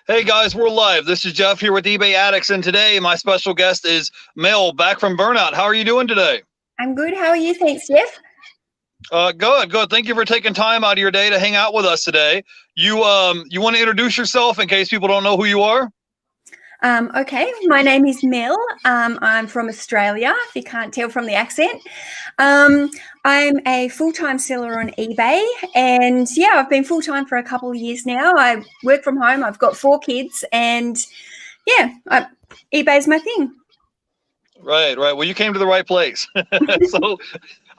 Hey guys, we're live. This is Jeff here with eBay Addicts, and today my special guest is Mel, Back From Burnout. How are you doing today? I'm good. How are you? Thanks, Jeff. Good. Thank you for taking time out of your day to hang out with us today. You want to introduce yourself in case people don't know who you are? Okay, my name is Mel. I'm from Australia, if you can't tell from the accent. Um, I'm a full-time seller on eBay, and yeah, I've been full-time for a couple of years now. I work from home. I've got 4 kids, and yeah, eBay's my thing. Right. Well, you came to the right place. So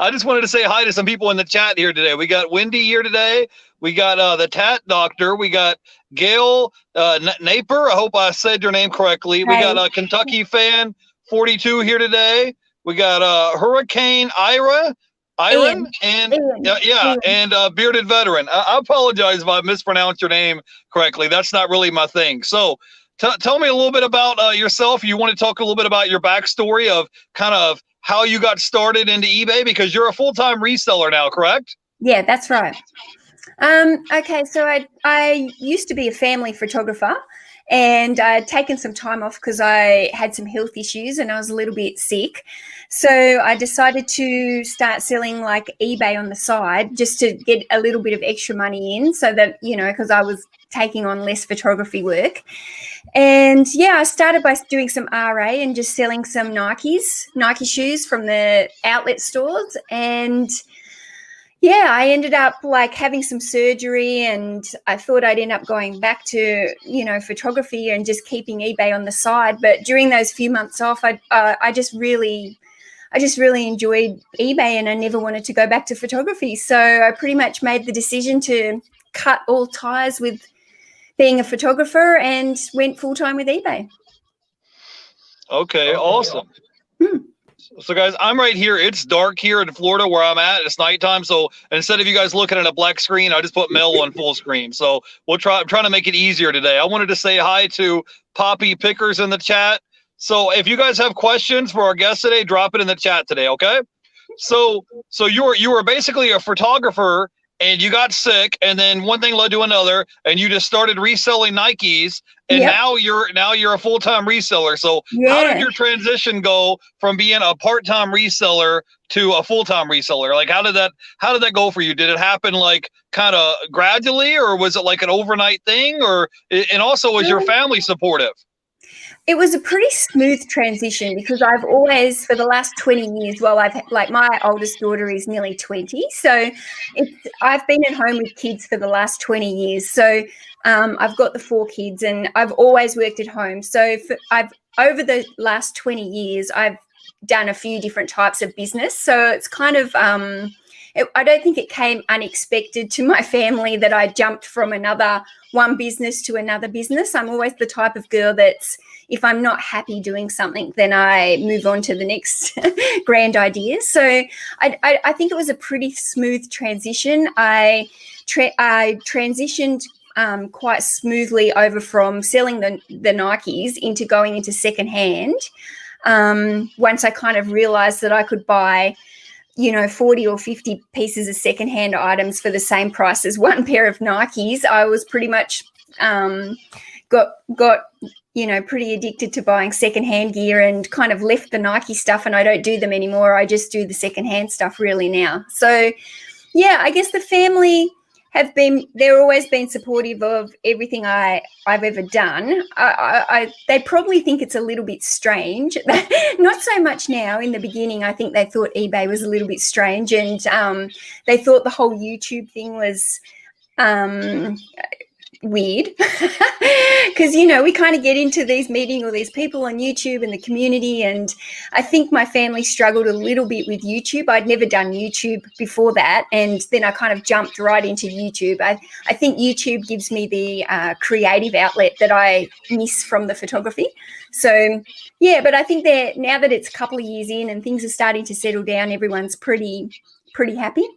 I just wanted to say hi to some people in the chat here today. We got Wendy here today. We got the Tat Doctor. We got Gail Naper. I hope I said your name correctly. We got a Kentucky Fan 42 here today. We got Hurricane Iron, and Ian. and Bearded Veteran. I apologize if I mispronounced your name correctly. That's not really my thing. So tell me a little bit about yourself. You want to talk a little bit about your backstory of kind of how you got started into eBay, because you're a full-time reseller now, correct? Yeah, that's right. Okay, so I used to be a family photographer, and I'd taken some time off because I had some health issues and I was a little bit sick. So I decided to start selling like eBay on the side just to get a little bit of extra money in, so that, because I was taking on less photography work. And yeah, I started by doing some RA and just selling some Nike shoes from the outlet stores. And yeah, I ended up like having some surgery, and I thought I'd end up going back to, photography and just keeping eBay on the side. But during those few months off, I just really enjoyed eBay, and I never wanted to go back to photography. So I pretty much made the decision to cut all ties with being a photographer and went full-time with eBay. Okay, awesome. So guys, I'm right here. It's dark here in Florida where I'm at. It's nighttime. So instead of you guys looking at a black screen, I just put Mel on full screen. So I'm trying to make it easier today. I wanted to say hi to Poppy Pickers in the chat. So if you guys have questions for our guest today, drop it in the chat today, okay? So you were basically a photographer, and you got sick, and then one thing led to another, and you just started reselling Nikes, and Yep. now you're a full-time reseller. So Yeah. how did your transition go from being a part-time reseller to a full-time reseller? Like how did that go for you? Did it happen like kind of gradually, or was it like an overnight thing? And also, was your family supportive? It was a pretty smooth transition because I've always, for the last 20 years, my oldest daughter is nearly 20. So I've been at home with kids for the last 20 years. So I've got the 4 kids, and I've always worked at home. So over the last 20 years, I've done a few different types of business. So it's kind of, I don't think it came unexpected to my family that I jumped from one business to another business. I'm always the type of girl that's, if I'm not happy doing something, then I move on to the next grand idea. So I think it was a pretty smooth transition. I transitioned quite smoothly over from selling the Nikes into going into secondhand. Once I kind of realized that I could buy 40 or 50 pieces of secondhand items for the same price as one pair of Nikes, I was pretty much got pretty addicted to buying secondhand gear, and kind of left the Nike stuff, and I don't do them anymore. I just do the secondhand stuff really now. So yeah, I guess the family they're always been supportive of everything I've ever done. They probably think it's a little bit strange. Not so much now. In the beginning, I think they thought eBay was a little bit strange, and they thought the whole YouTube thing was weird because we kind of get into meeting all these people on YouTube and the community, and I think my family struggled a little bit with YouTube. I'd never done YouTube before that, and then I kind of jumped right into YouTube. I think YouTube gives me the creative outlet that I miss from the photography. So yeah, but I think now that it's a couple of years in and things are starting to settle down, everyone's pretty happy.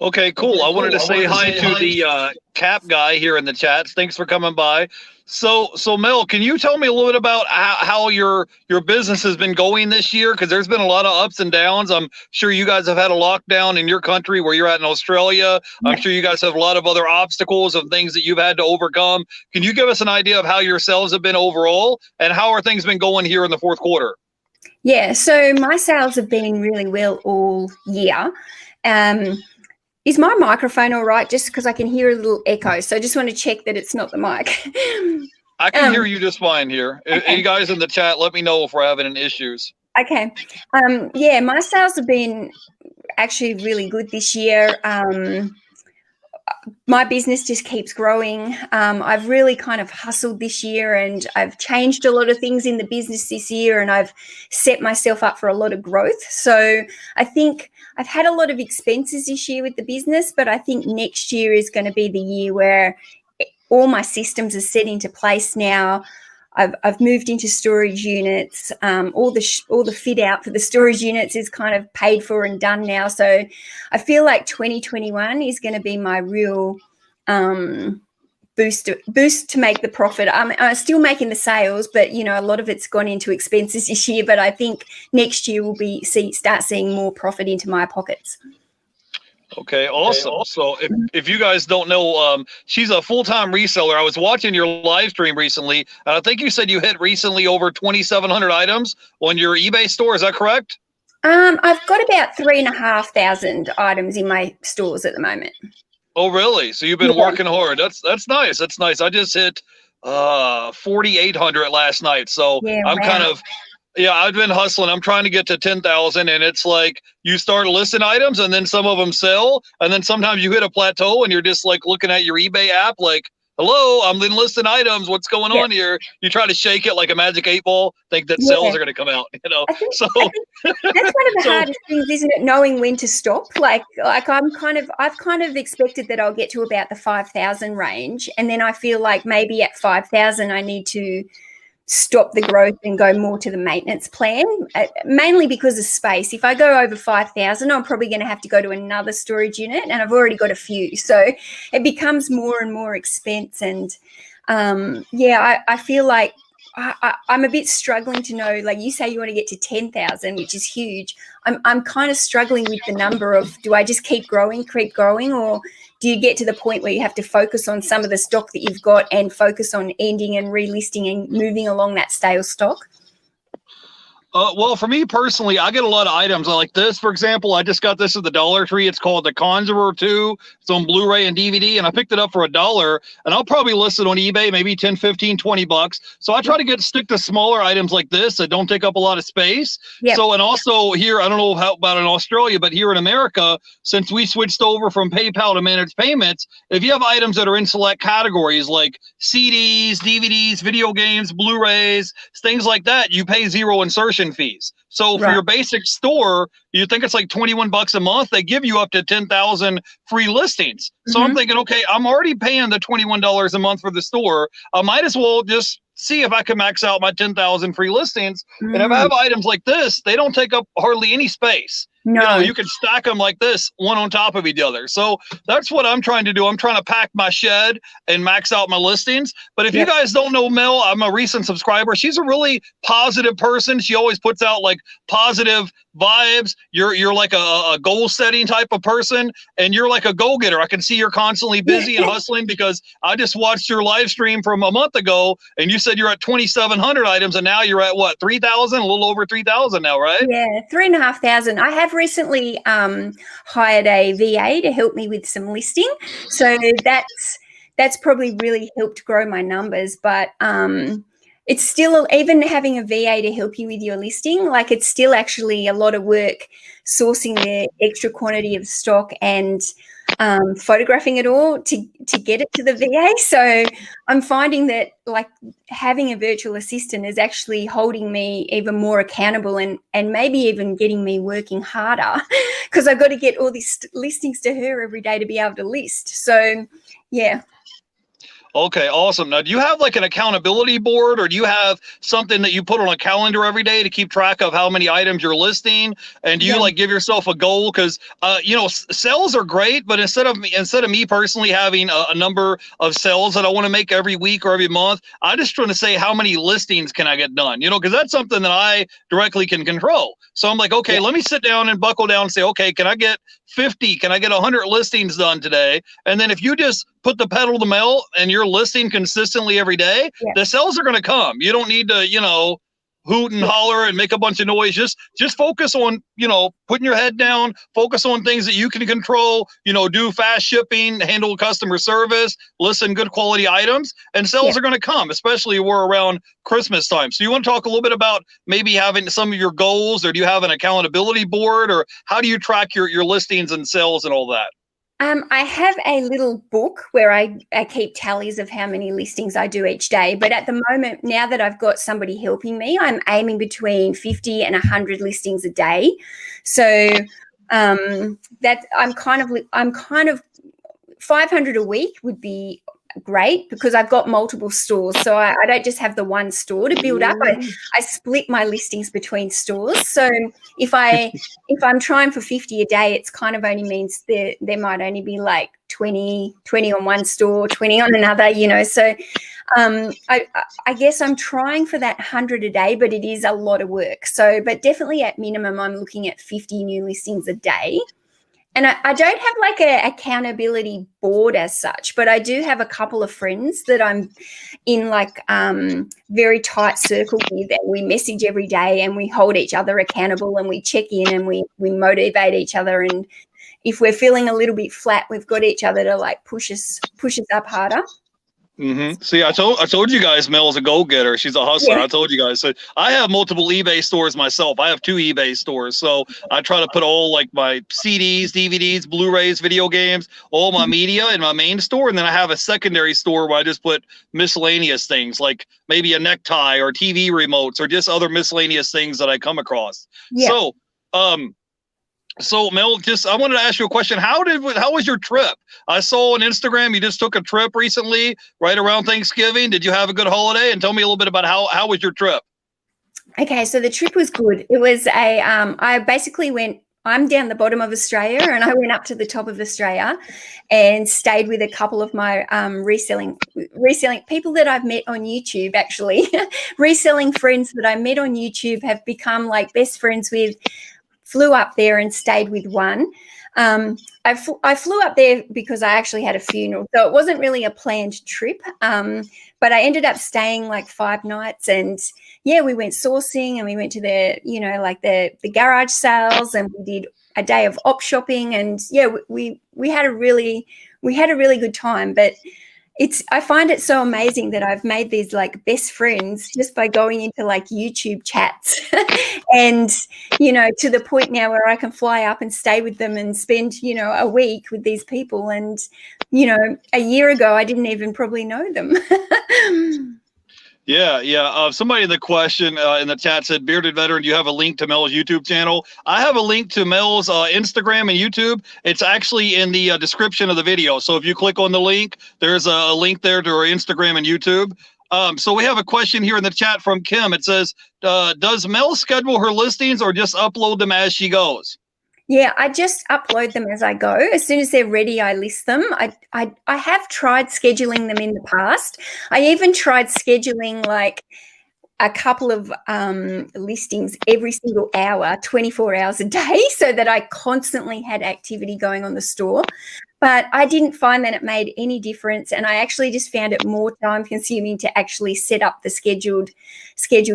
Okay, cool. I wanted to say hi to the Cap guy here in the chats. Thanks for coming by. So Mel, can you tell me a little bit about how your business has been going this year? Because there's been a lot of ups and downs. I'm sure you guys have had a lockdown in your country where you're at in Australia. I'm sure you guys have a lot of other obstacles and things that you've had to overcome. Can you give us an idea of how your sales have been overall, and how are things been going here in the fourth quarter? Yeah, so my sales have been really well all year. Is my microphone all right? Just because I can hear a little echo. So I just want to check that it's not the mic. I can hear you just fine here. Okay. You guys in the chat, let me know if we're having any issues. Okay. Yeah, my sales have been actually really good this year. My business just keeps growing. I've really kind of hustled this year, and I've changed a lot of things in the business this year, and I've set myself up for a lot of growth. So I think I've had a lot of expenses this year with the business, but I think next year is going to be the year where all my systems are set into place now. I've moved into storage units. All the fit out for the storage units is kind of paid for and done now. So I feel like 2021 is going to be my real boost to make the profit. I'm still making the sales, but a lot of it's gone into expenses this year. But I think next year we'll start seeing more profit into my pockets. Okay, awesome. So if you guys don't know, she's a full-time reseller. I was watching your live stream recently, and I think you said you hit recently over 2,700 items on your eBay store. Is that correct? I've got about 3,500 items in my stores at the moment. Oh, really? So you've been working hard. That's nice. That's nice. I just hit 4,800 last night. So I'm kind of... Yeah, I've been hustling. I'm trying to get to 10,000, and it's like you start listing items, and then some of them sell, and then sometimes you hit a plateau, and you're just like looking at your eBay app, like, "Hello, I'm listing items. What's going on here?" You try to shake it like a magic 8-ball, think that sales are going to come out. I think that's one of the hardest things, isn't it? Knowing when to stop. Like I've kind of expected that I'll get to about the 5,000 range, and then I feel like maybe at 5,000 I need to stop the growth and go more to the maintenance plan, mainly because of space. If I go over 5,000, I'm probably going to have to go to another storage unit, and I've already got a few. So it becomes more and more expense. And I feel like I'm a bit struggling to know, like you say you want to get to 10,000, which is huge. I'm kind of struggling with the number of, do I just keep growing, or do you get to the point where you have to focus on some of the stock that you've got and focus on ending and relisting and moving along that stale stock? Well, for me personally, I get a lot of items. I like this, for example. I just got this at the Dollar Tree. It's called The Conjurer 2. It's on Blu-ray and DVD, and I picked it up for $1, and I'll probably list it on eBay, maybe 10, 15, 20 bucks. So I try to stick to smaller items like this that don't take up a lot of space. Yep. So, and also here, I don't know how about in Australia, but here in America, since we switched over from PayPal to managed payments, if you have items that are in select categories like CDs, DVDs, video games, Blu-rays, things like that, you pay zero insertion fees. So for your basic store, you think it's like 21 bucks a month. They give you up to 10,000 free listings. So I'm thinking, okay, I'm already paying the $21 a month for the store. I might as well just see if I can max out my 10,000 free listings. And if I have items like this, they don't take up hardly any space. No. You can stack them like this, one on top of each other. So that's what I'm trying to do. I'm trying to pack my shed and max out my listings. But if you guys don't know Mel, I'm a recent subscriber. She's a really positive person. She always puts out like positive vibes. You're like a goal setting type of person, and you're like a go-getter. I can see you're constantly busy and hustling, because I just watched your live stream from a month ago, and you said you're at 2,700 items, and now you're at what, 3,000? A little over 3,000 now, right? Yeah, 3,500. I have recently hired a VA to help me with some listing, so that's probably really helped grow my numbers. But it's still, even having a VA to help you with your listing, like it's still actually a lot of work sourcing the extra quantity of stock and photographing it all to get it to the VA. So I'm finding that like having a virtual assistant is actually holding me even more accountable and maybe even getting me working harder, because I've got to get all these listings to her every day to be able to list. So yeah. Okay, awesome. Now, do you have like an accountability board, or do you have something that you put on a calendar every day to keep track of how many items you're listing? And do you Yeah. like give yourself a goal? Because sales are great, but instead of me personally having a number of sales that I want to make every week or every month, I just trying to say how many listings can I get done? Because that's something that I directly can control. So I'm like, okay, let me sit down and buckle down and say, okay, can I get 50? Can I get 100 listings done today? And then if you just put the pedal to the metal and you're listing consistently every day, the sales are going to come. You don't need to, hoot and holler and make a bunch of noise. Just focus on, putting your head down, focus on things that you can control, do fast shipping, handle customer service, listen good quality items, and sales are going to come, especially we're around Christmas time. So you want to talk a little bit about maybe having some of your goals, or do you have an accountability board, or how do you track your listings and sales and all that? I have a little book where I keep tallies of how many listings I do each day. But at the moment, now that I've got somebody helping me, I'm aiming between 50 and 100 listings a day. So that I'm kind of 500 a week would be great, because I've got multiple stores. So I don't just have the one store to build up. I split my listings between stores. So if I'm trying for 50 a day, it's kind of only means there might only be like 20 on one store, 20 on another, So I guess I'm trying for that 100 a day, but it is a lot of work. So, but definitely at minimum, I'm looking at 50 new listings a day. And I don't have like a accountability board as such, but I do have a couple of friends that I'm in like very tight circle with, and we message every day and we hold each other accountable and we check in and we motivate each other. And if we're feeling a little bit flat, we've got each other to like push us up harder. Mm-hmm. See, I told you guys Mel's a go-getter. She's a hustler. I told you guys. So I have multiple eBay stores myself. I have 2 eBay stores. So I try to put all like my CDs, DVDs, Blu-rays, video games, all my media in my main store. And then I have a secondary store where I just put miscellaneous things, like maybe a necktie or TV remotes or just other miscellaneous things that I come across. Yeah. So Mel, I wanted to ask you a question. How was your trip? I saw on Instagram you just took a trip recently, right around Thanksgiving. Did you have a good holiday? And tell me a little bit about how was your trip? Okay, so the trip was good. It was I basically I'm down the bottom of Australia, and I went up to the top of Australia and stayed with a couple of my reselling people that I've met on YouTube, actually. Reselling friends that I met on YouTube, have become like best friends with. Flew up there and stayed with one. I flew up there because I actually had a funeral, so it wasn't really a planned trip. But I ended up staying like 5 nights, and we went sourcing, and we went to the garage sales, and we did a day of op shopping, and we had a really good time. But I find it so amazing that I've made these like best friends just by going into like YouTube chats and, to the point now where I can fly up and stay with them and spend, a week with these people. And, a year ago, I didn't even probably know them. Yeah. Somebody in the question in the chat said, "Bearded Veteran, do you have a link to Mel's YouTube channel?" I have a link to Mel's Instagram and YouTube. It's actually in the description of the video. So if you click on the link, there's a link there to our Instagram and YouTube. So we have a question here in the chat from Kim. It says, does Mel schedule her listings or just upload them as she goes? Yeah, I just upload them as I go. As soon as they're ready, I list them. I have tried scheduling them in the past. I even tried scheduling like a couple of listings every single hour, 24 hours a day, so that I constantly had activity going on the store. But I didn't find that it made any difference, and I actually just found it more time consuming to actually set up the scheduled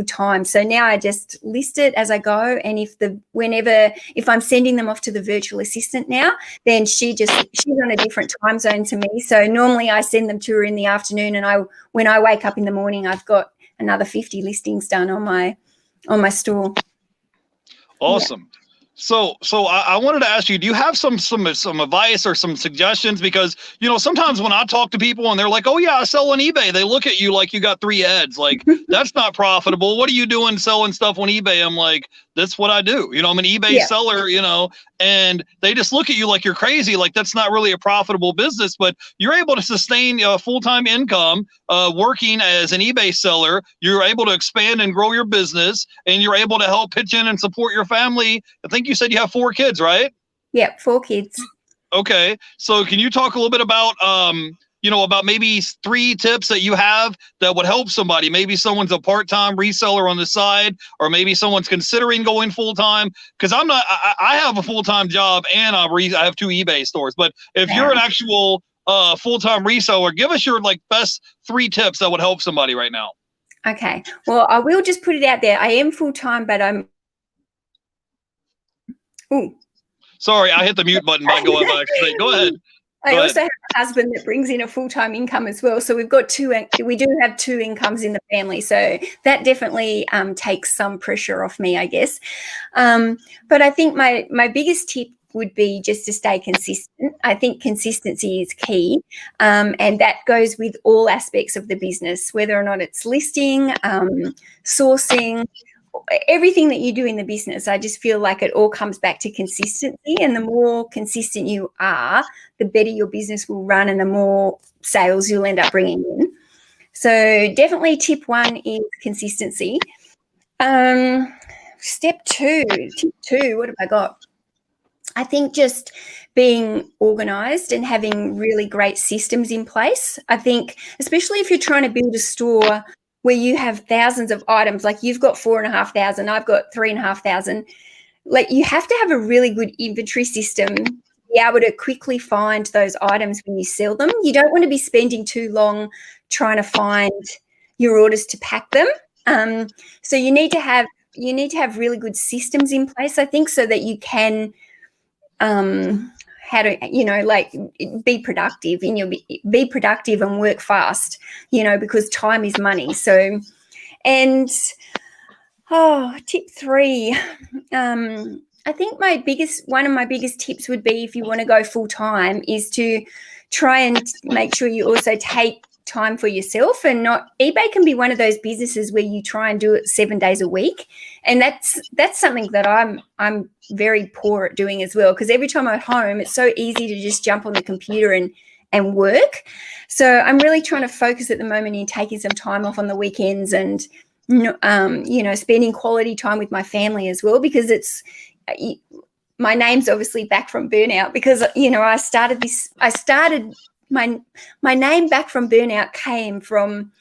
time. So now I just list it as I go, and if I'm sending them off to the virtual assistant now, then she's on a different time zone to me. So normally I send them to her in the afternoon, and when I wake up in the morning, I've got another 50 listings done on my store. Awesome. Yeah. So I wanted to ask you, do you have some advice or some suggestions? Because, sometimes when I talk to people and they're like, "Oh yeah, I sell on eBay," they look at you like you got 3 heads. Like, that's not profitable. What are you doing selling stuff on eBay? I'm like, that's what I do. You know, I'm an eBay seller, you know, and they just look at you like you're crazy. Like that's not really a profitable business, but you're able to sustain a full-time income working as an eBay seller. You're able to expand and grow your business, and you're able to help pitch in and support your family. I think you said you have 4 kids, right? Yeah, 4 kids. Okay. So can you talk a little bit about, you know, about maybe 3 tips that you have that would help somebody? Maybe someone's a part-time reseller on the side, or maybe someone's considering going full-time. Because I have a full-time job and I have 2 eBay stores. But if you're an actual full-time reseller, give us your like best 3 tips that would help somebody right now. Okay. Well, I will just put it out there. I am full-time, but I'm. Ooh. Sorry, I hit the mute button by going back. Go ahead. I also have a husband that brings in a full-time income as well. So we do have 2 incomes in the family. So that definitely takes some pressure off me, I guess. But I think my biggest tip would be just to stay consistent. I think consistency is key. And that goes with all aspects of the business, whether or not it's listing, sourcing, everything that you do in the business. I just feel like it all comes back to consistency, and the more consistent you are, the better your business will run and the more sales you'll end up bringing in. So definitely tip 1 is consistency. Tip 2, what have I got? I think just being organized and having really great systems in place. I think especially if you're trying to build a store where you have thousands of items, like you've got 4,500, I've got 3,500. Like you have to have a really good inventory system, be able to quickly find those items when you sell them. You don't want to be spending too long trying to find your orders to pack them. So you need to have really good systems in place, I think, so that you can be productive be productive and work fast, because time is money. So, and tip 3, I think one of my biggest tips would be, if you want to go full time, is to try and make sure you also take time for yourself. And eBay can be one of those businesses where you try and do it 7 days a week, and that's something that I'm very poor at doing as well, because every time I'm at home it's so easy to just jump on the computer and work. So I'm really trying to focus at the moment in taking some time off on the weekends and spending quality time with my family as well, because it's my name's obviously Back From Burnout, because my name Back From Burnout came from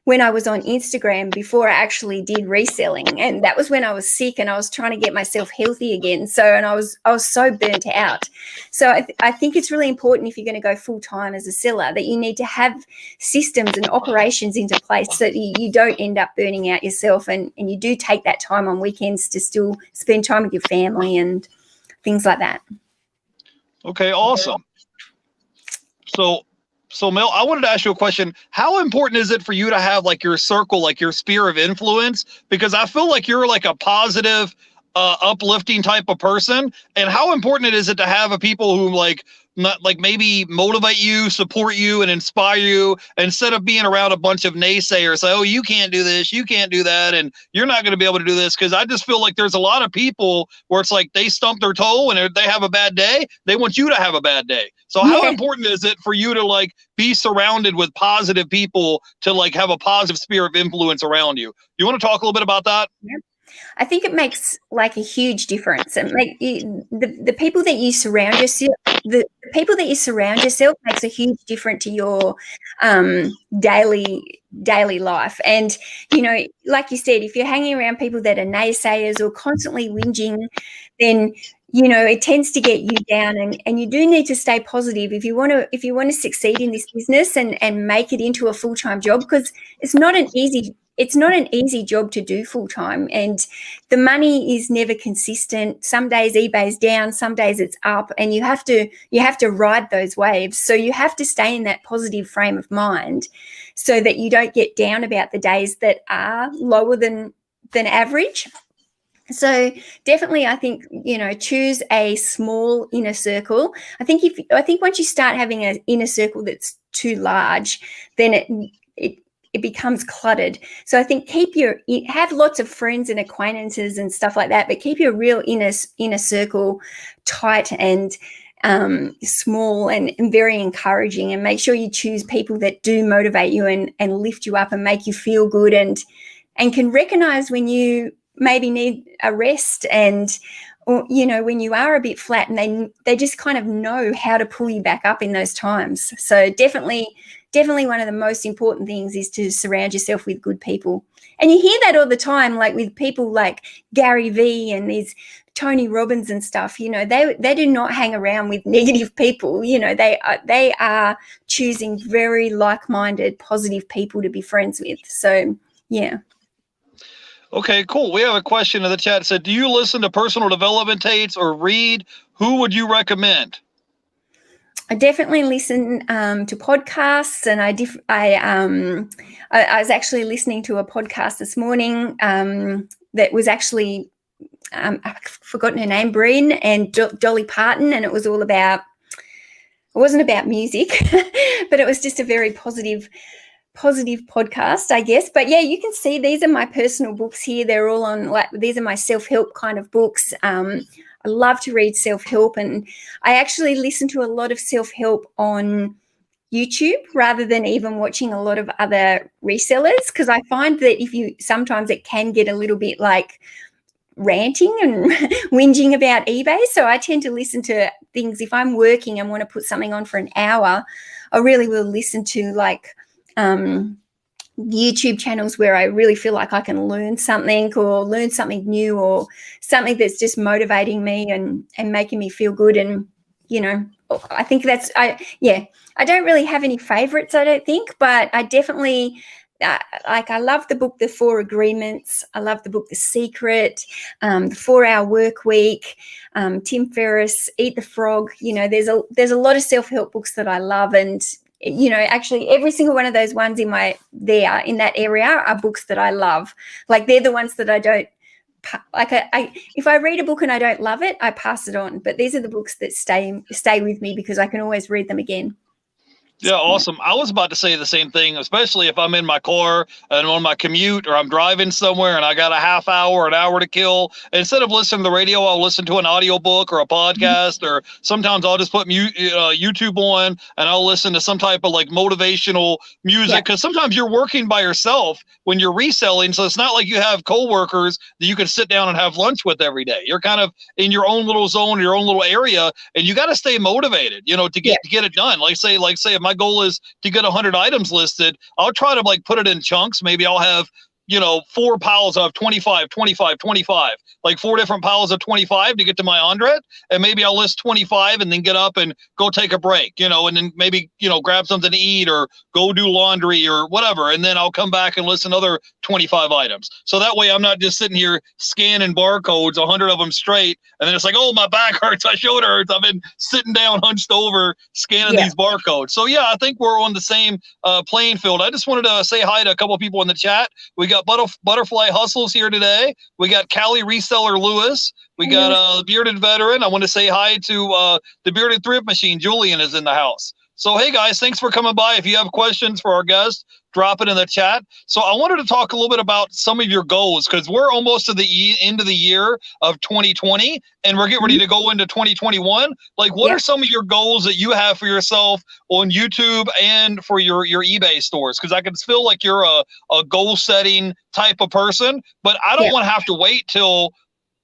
when I was on Instagram before I actually did reselling, and that was when I was sick and I was trying to get myself healthy again. And I was so burnt out. So I think it's really important, if you're going to go full time as a seller, that you need to have systems and operations into place so that you don't end up burning out yourself, and you do take that time on weekends to still spend time with your family and things like that. Okay, awesome. So Mel, I wanted to ask you a question. How important is it for you to have like your circle, like your sphere of influence? Because I feel like you're like a positive, uplifting type of person. And how important is it to have a people who maybe motivate you, support you, and inspire you, instead of being around a bunch of naysayers, say, oh, you can't do this, you can't do that, and you're not going to be able to do this. Because I just feel like there's a lot of people where it's like they stump their toe and they have a bad day. They want you to have a bad day. So how important is it for you to like be surrounded with positive people, to like have a positive sphere of influence around you? You want to talk a little bit about that? Yep. I think it makes like a huge difference, and the people that you surround yourself, the people that you surround yourself makes a huge difference to your daily life. And like you said, if you're hanging around people that are naysayers or constantly whinging, then it tends to get you down, and you do need to stay positive if you want to succeed in this business and make it into a full-time job, because it's not an easy job to do full-time, and the money is never consistent. Some days eBay's down, some days it's up, and you have to ride those waves. So you have to stay in that positive frame of mind so that you don't get down about the days that are lower than average. So definitely, I think, choose a small inner circle. I think once you start having an inner circle that's too large, then it becomes cluttered. So I think have lots of friends and acquaintances and stuff like that, but keep your real inner circle tight and small and very encouraging, and make sure you choose people that do motivate you and lift you up and make you feel good and can recognize when you maybe need a rest, and or when you are a bit flat, and they just kind of know how to pull you back up in those times. So definitely one of the most important things is to surround yourself with good people. And you hear that all the time, like with people like Gary Vee and these Tony Robbins and stuff. They do not hang around with negative people. They are choosing very like-minded, positive people to be friends with. So yeah. Okay, cool. We have a question in the chat that said, do you listen to personal development tapes or read? Who would you recommend? I definitely listen to podcasts, and I was actually listening to a podcast this morning that was actually I've forgotten her name, Breen and Dolly Parton, and it was all about. It wasn't about music, but it was just a very positive podcast, I guess. But yeah, you can see these are my personal books here. They're all on, like, these are my self-help kind of books. I love to read self-help, and I actually listen to a lot of self-help on YouTube rather than even watching a lot of other resellers, because I find that sometimes it can get a little bit like ranting and whinging about eBay. So I tend to listen to things. If I'm working and want to put something on for an hour, I really will listen to like YouTube channels where I really feel like I can learn something new or something that's just motivating me and making me feel good. And I think I don't really have any favorites, I don't think, but I definitely I love the book The 4 Agreements. I love the book The Secret, The 4-Hour Work Week, Tim Ferriss, Eat the Frog. There's a lot of self-help books that I love, and actually every single one of those ones in that area are books that I love. Like, they're the ones that I don't like. If I read a book and I don't love it, I pass it on. But these are the books that stay with me because I can always read them again. Yeah, awesome. I was about to say the same thing, especially if I'm in my car and on my commute, or I'm driving somewhere and I got a half hour, an hour to kill. Instead of listening to the radio, I'll listen to an audiobook or a podcast, or sometimes I'll just put YouTube on and I'll listen to some type of like motivational music, because sometimes you're working by yourself when you're reselling. So it's not like you have coworkers that you can sit down and have lunch with every day. You're kind of in your own little zone, your own little area, and you got to stay motivated, to get it done. Like say if my goal is to get 100 items listed, I'll try to like put it in chunks. Maybe I'll have 4 piles of 25, 25, 25, like 4 different piles of 25 to get to my 100. And maybe I'll list 25 and then get up and go take a break, and then maybe, grab something to eat or go do laundry or whatever. And then I'll come back and list another 25 items. So that way I'm not just sitting here scanning barcodes, 100 of them straight. And then it's like, oh, my back hurts, my shoulder hurts. I've been sitting down, hunched over, scanning these barcodes. So yeah, I think we're on the same playing field. I just wanted to say hi to a couple of people in the chat. We got Butterfly Hustles here today. We got Callie Reseller Lewis. We got Bearded Veteran. I want to say hi to the Bearded Thrift Machine. Julian is in the house. So hey guys, thanks for coming by. If you have questions for our guest, drop it in the chat. So I wanted to talk a little bit about some of your goals, because we're almost to the end of the year of 2020 and we're getting ready to go into 2021. Like, what are some of your goals that you have for yourself on YouTube and for your eBay stores? Because I can feel like you're a goal setting type of person, but I don't want to have to wait till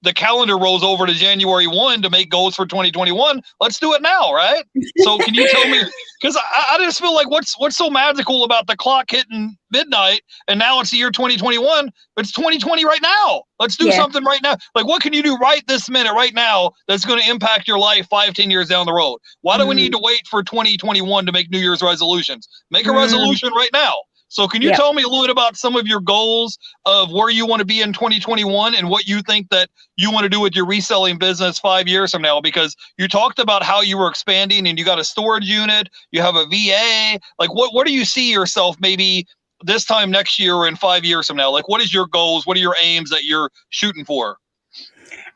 the calendar rolls over to January 1 to make goals for 2021. Let's do it now, right? So can you tell me, because I just feel like what's so magical about the clock hitting midnight and now it's the year 2021, but it's 2020 right now. Let's do something right now. Like, what can you do right this minute, right now, that's going to impact your life 5-10 years down the road? Why do we need to wait for 2021 to make New Year's resolutions? Make a resolution right now. So can you tell me a little bit about some of your goals of where you want to be in 2021 and what you think that you want to do with your reselling business 5 years from now? Because you talked about how you were expanding and you got a storage unit, you have a VA. Like, what do you see yourself maybe this time next year or in 5 years from now? Like, what is your goals? What are your aims that you're shooting for?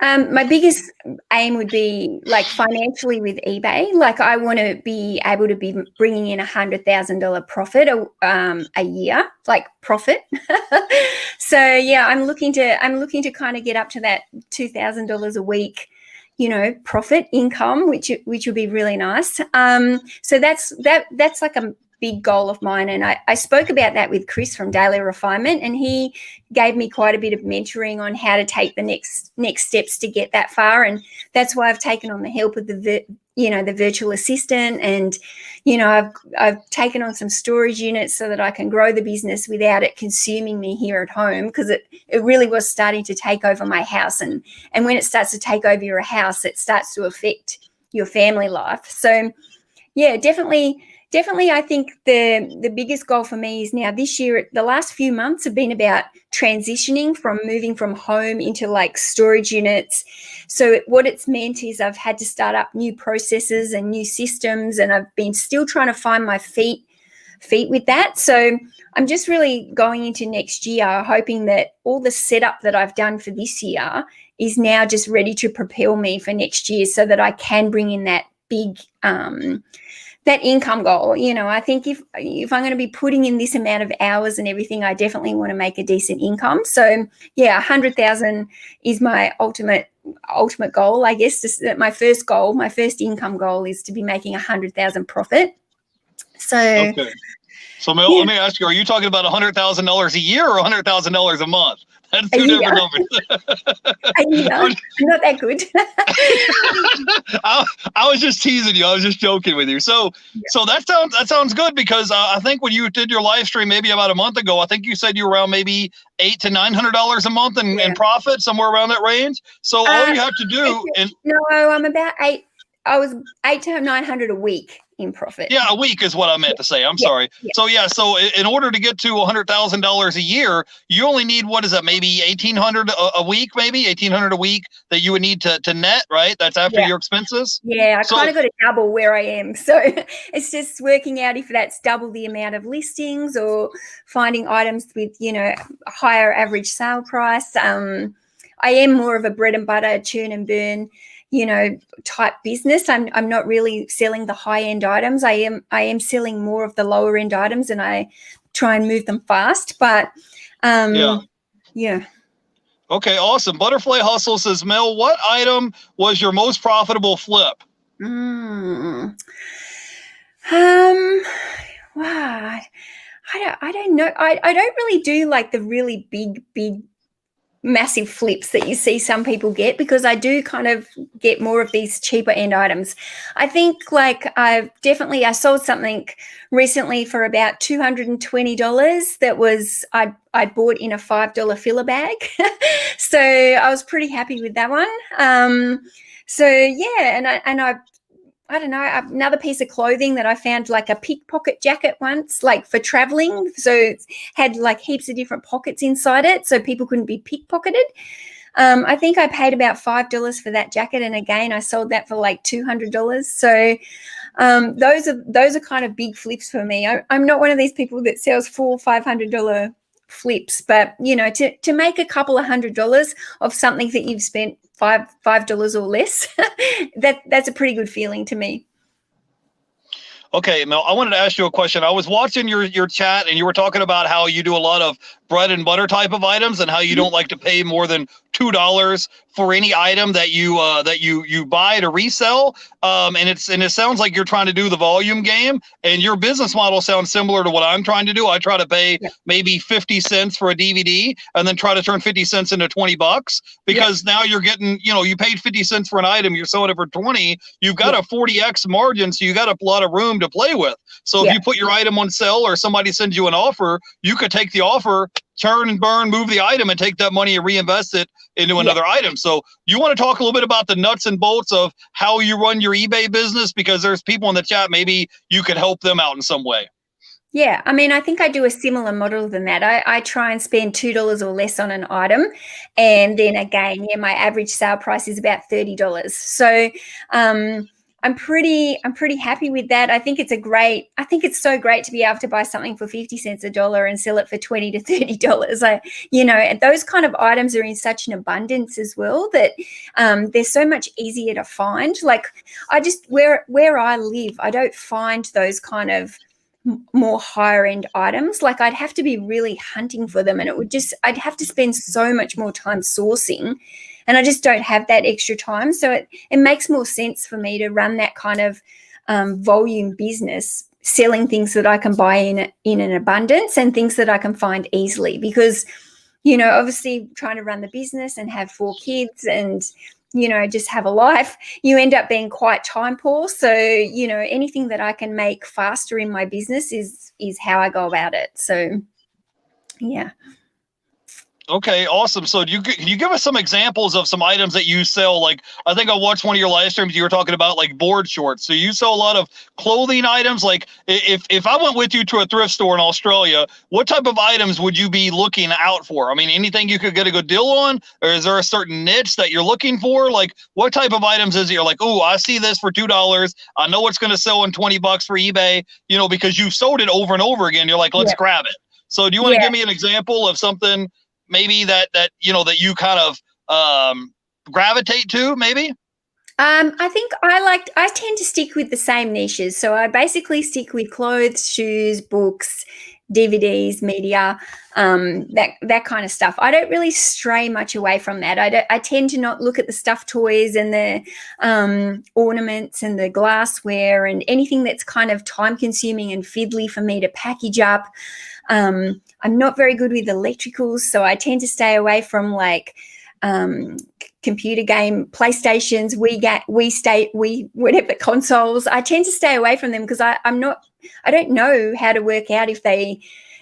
My biggest aim would be like financially with eBay. Like I want to be able to be bringing in $100,000 profit a year, like profit. So yeah, I'm looking to kind of get up to that $2,000 a week, profit income, which would be really nice. So that's like a big goal of mine. And I spoke about that with Chris from Daily Refinement, and he gave me quite a bit of mentoring on how to take the next steps to get that far. And that's why I've taken on the help of the virtual assistant, and I've taken on some storage units so that I can grow the business without it consuming me here at home, because it really was starting to take over my house, and when it starts to take over your house, it starts to affect your family life. So yeah, definitely I think the biggest goal for me is now this year, the last few months have been about transitioning from moving from home into like storage units. So what it's meant is I've had to start up new processes and new systems, and I've been still trying to find my feet with that. So I'm just really going into next year hoping that all the setup that I've done for this year is now just ready to propel me for next year, so that I can bring in that big that income goal. I think if I'm going to be putting in this amount of hours and everything, I definitely want to make a decent income. So yeah, 100,000 is my ultimate goal, I guess. My first income goal is to be making 100,000 profit. So okay. So Mel, yeah. Let me ask you: are you talking about $100,000 a year or $100,000 a month? That's two different numbers. Not that good. I was just teasing you. I was just joking with you. So that sounds good, because I think when you did your live stream maybe about a month ago, I think you said you were around maybe $800 to $900 a month in profit, somewhere around that range. So all you have to do, I'm about $800 to $900 a week in profit. Yeah, a week is what I meant to say. I'm sorry. Yeah. So in order to get to $100,000 a year, you only need, what is that, maybe $1,800 a week, maybe $1,800 a week that you would need to net, right? That's after your expenses. Yeah, I kind of got to double where I am. So it's just working out if that's double the amount of listings or finding items with, a higher average sale price. I am more of a bread and butter, churn and burn, type business. I'm not really selling the high end items. I am selling more of the lower end items, and I try and move them fast. But yeah. Okay, awesome. Butterfly Hustle says, Mel, what item was your most profitable flip? Wow. I don't know. I don't really do like the really big massive flips that you see some people get, because I do kind of get more of these cheaper end items. I think like I sold something recently for about $220 that was I bought in a $5 filler bag. So I was pretty happy with that one. So yeah, and I don't know, another piece of clothing that I found, like a pickpocket jacket once, like for traveling. So it had like heaps of different pockets inside it, so people couldn't be pickpocketed. I think I paid about $5 for that jacket, and again, I sold that for like $200. So those are kind of big flips for me. I'm not one of these people that sells $400-500 flips, but to make a couple of $100 of something that you've spent $5 or less, that's a pretty good feeling to me. Okay, Mel, I wanted to ask you a question. I was watching your chat, and you were talking about how you do a lot of bread and butter type of items, and how you don't like to pay more than $2 for any item that you buy to resell. And it sounds like you're trying to do the volume game, and your business model sounds similar to what I'm trying to do. I try to pay maybe 50 cents for a DVD, and then try to turn 50 cents into $20, because now you're getting, you paid 50 cents for an item, you're selling it for 20, you've got a 40x margin, so you got a lot of room to play with. So if you put your item on sale, or somebody sends you an offer, you could take the offer, turn and burn, move the item, and take that money and reinvest it into another item. So you want to talk a little bit about the nuts and bolts of how you run your eBay business, because there's people in the chat, maybe you could help them out in some way. Yeah, I mean, I think I do a similar model than that. I try and spend $2 or less on an item, and then again, my average sale price is about $30. So pretty happy with that. I think it's so great to be able to buy something for 50 cents a dollar and sell it for $20 to $30. And those kind of items are in such an abundance as well that they're so much easier to find. Like I just where I live, I don't find those kind of more higher end items. Like I'd have to be really hunting for them, and I'd have to spend so much more time sourcing, and I just don't have that extra time. So it makes more sense for me to run that kind of volume business, selling things that I can buy in an abundance and things that I can find easily, because obviously trying to run the business and have 4 kids and just have a life, you end up being quite time poor. So, anything that I can make faster in my business is how I go about it. So, yeah. Okay, awesome. So can you give us some examples of some items that you sell? Like, I think I watched one of your live streams, you were talking about like board shorts. So you sell a lot of clothing items. Like if I went with you to a thrift store in Australia, what type of items would you be looking out for? I mean, anything you could get a good deal on, or is there a certain niche that you're looking for? Like, what type of items is it? You're like, oh, I see this for $2. I know it's going to sell in $20 for eBay, because you've sold it over and over again. You're like, let's grab it. So do you want to give me an example of something maybe that you kind of gravitate to, maybe? I think I tend to stick with the same niches. So I basically stick with clothes, shoes, books, DVDs, media, that kind of stuff. I don't really stray much away from that. I tend to not look at the stuffed toys and the ornaments and the glassware and anything that's kind of time consuming and fiddly for me to package up. I'm not very good with electricals, so I tend to stay away from like computer game, PlayStations, whatever consoles. I tend to stay away from them because I don't know how to work out if they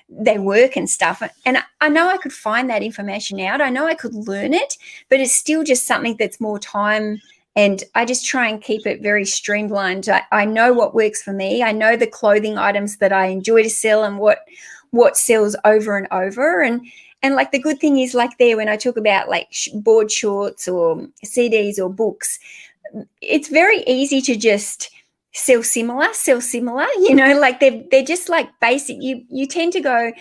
work and stuff. And I know I could find that information out. I know I could learn it, but it's still just something that's more time. And I just try and keep it very streamlined. I know what works for me. I know the clothing items that I enjoy to sell and what sells over and over. And like the good thing is, like there, when I talk about like board shorts or CDs or books, it's very easy to just sell similar, like they're just like basic. You tend to go,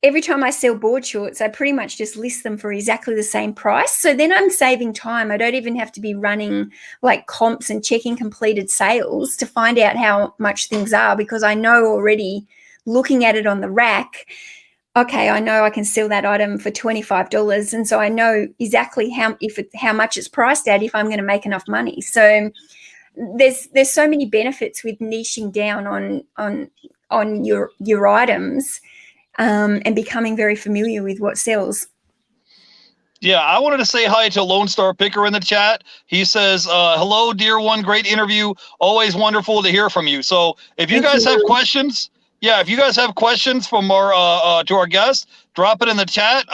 every time I sell board shorts, I pretty much just list them for exactly the same price. So then I'm saving time. I don't even have to be running like comps and checking completed sales to find out how much things are, because I know already, looking at it on the rack, okay, I know I can sell that item for $25. And so I know exactly how much it's priced at if I'm going to make enough money. So there's so many benefits with niching down on your items and becoming very familiar with what sells. Yeah, I wanted to say hi to Lone Star Picker in the chat. He says, hello, dear one, great interview. Always wonderful to hear from you. So if you guys have questions, if you guys have questions from our to our guest, drop it in the chat.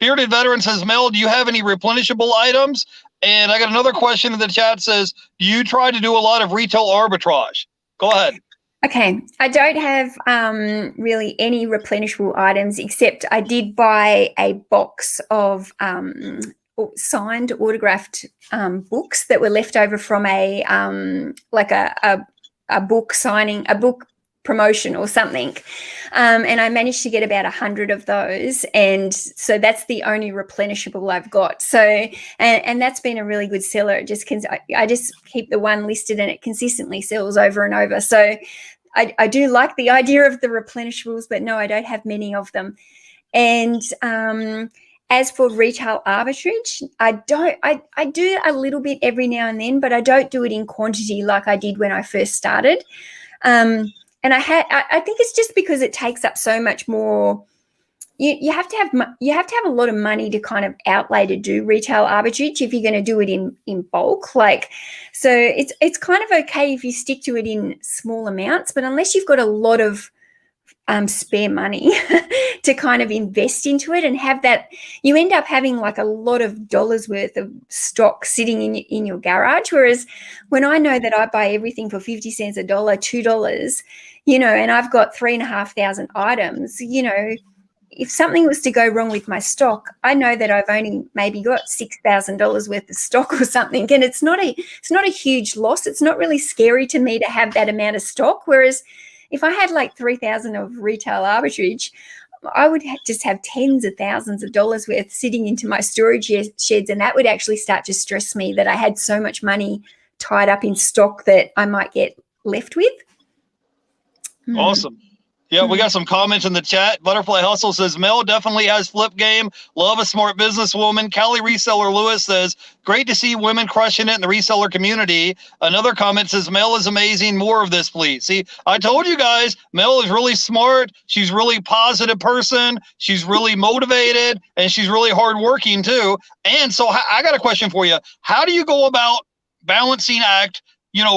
Bearded Veteran says, Mel, do you have any replenishable items? And I got another question in the chat, says, do you try to do a lot of retail arbitrage? Go ahead. Okay, I don't have really any replenishable items, except I did buy a box of signed, autographed books that were left over from a book signing, a book promotion or something, and I managed to get about 100 of those, and so that's the only replenishable I've got. So and that's been a really good seller. It just I just keep the one listed and it consistently sells over and over. So I do like the idea of the replenishables, but no, I don't have many of them. And as for retail arbitrage, I do a little bit every now and then, but I don't do it in quantity like I did when I first started. And I think it's just because it takes up so much more. You have to have a lot of money to kind of outlay to do retail arbitrage if you're going to do it in bulk. Like, so it's kind of okay if you stick to it in small amounts, but unless you've got a lot of spare money to kind of invest into it and have that, you end up having like a lot of dollars worth of stock sitting in your garage. Whereas when I know that I buy everything for 50 cents a dollar, $2, and I've got 3,500 items, if something was to go wrong with my stock, I know that I've only maybe got $6,000 worth of stock or something, and it's not a huge loss. It's not really scary to me to have that amount of stock. Whereas if I had like 3,000 of retail arbitrage, I would just have tens of thousands of dollars worth sitting into my storage sheds, and that would actually start to stress me that I had so much money tied up in stock that I might get left with. Awesome. Yeah, we got some comments in the chat. Butterfly Hustle says, Mel definitely has flip game. Love a smart businesswoman. Callie Reseller Lewis says, great to see women crushing it in the reseller community. Another comment says, Mel is amazing. More of this, please. See, I told you guys, Mel is really smart. She's really positive person. She's really motivated, and she's really hardworking too. And so I got a question for you. How do you go about balancing act,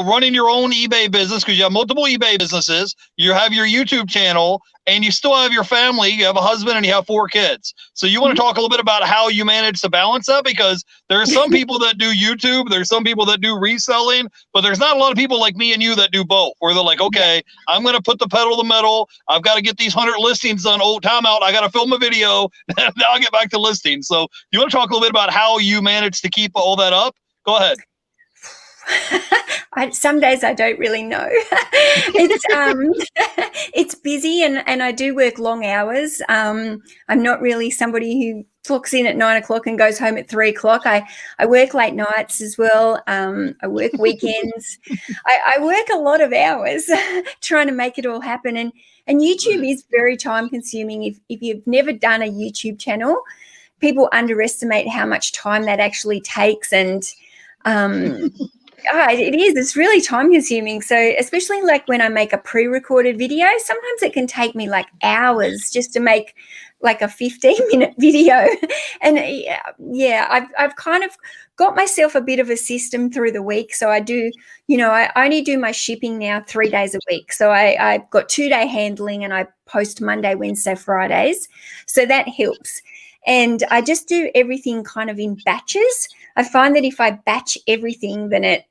running your own eBay business, because you have multiple eBay businesses, you have your YouTube channel, and you still have your family, you have a husband, and you have 4 kids. So you want to talk a little bit about how you manage to balance that? Because there are some people that do YouTube, there's some people that do reselling, but there's not a lot of people like me and you that do both, where they're like, okay, I'm going to put the pedal to the metal. I've got to get these 100 listings done. Oh, time out. I got to film a video. Now I'll get back to listing. So you want to talk a little bit about how you manage to keep all that up? Go ahead. Some days I don't really know. It's busy, and I do work long hours. I'm not really somebody who clocks in at 9 o'clock and goes home at 3 o'clock. I work late nights as well. I work weekends. I work a lot of hours trying to make it all happen. And YouTube is very time consuming. If you've never done a YouTube channel, people underestimate how much time that actually takes. And it is. It's really time consuming. So especially like when I make a pre-recorded video, sometimes it can take me like hours just to make like a 15-minute video. And I've kind of got myself a bit of a system through the week. So I do, I only do my shipping now 3 days a week. So I've got 2-day handling, and I post Monday, Wednesday, Fridays. So that helps. And I just do everything kind of in batches. I find that if I batch everything, then it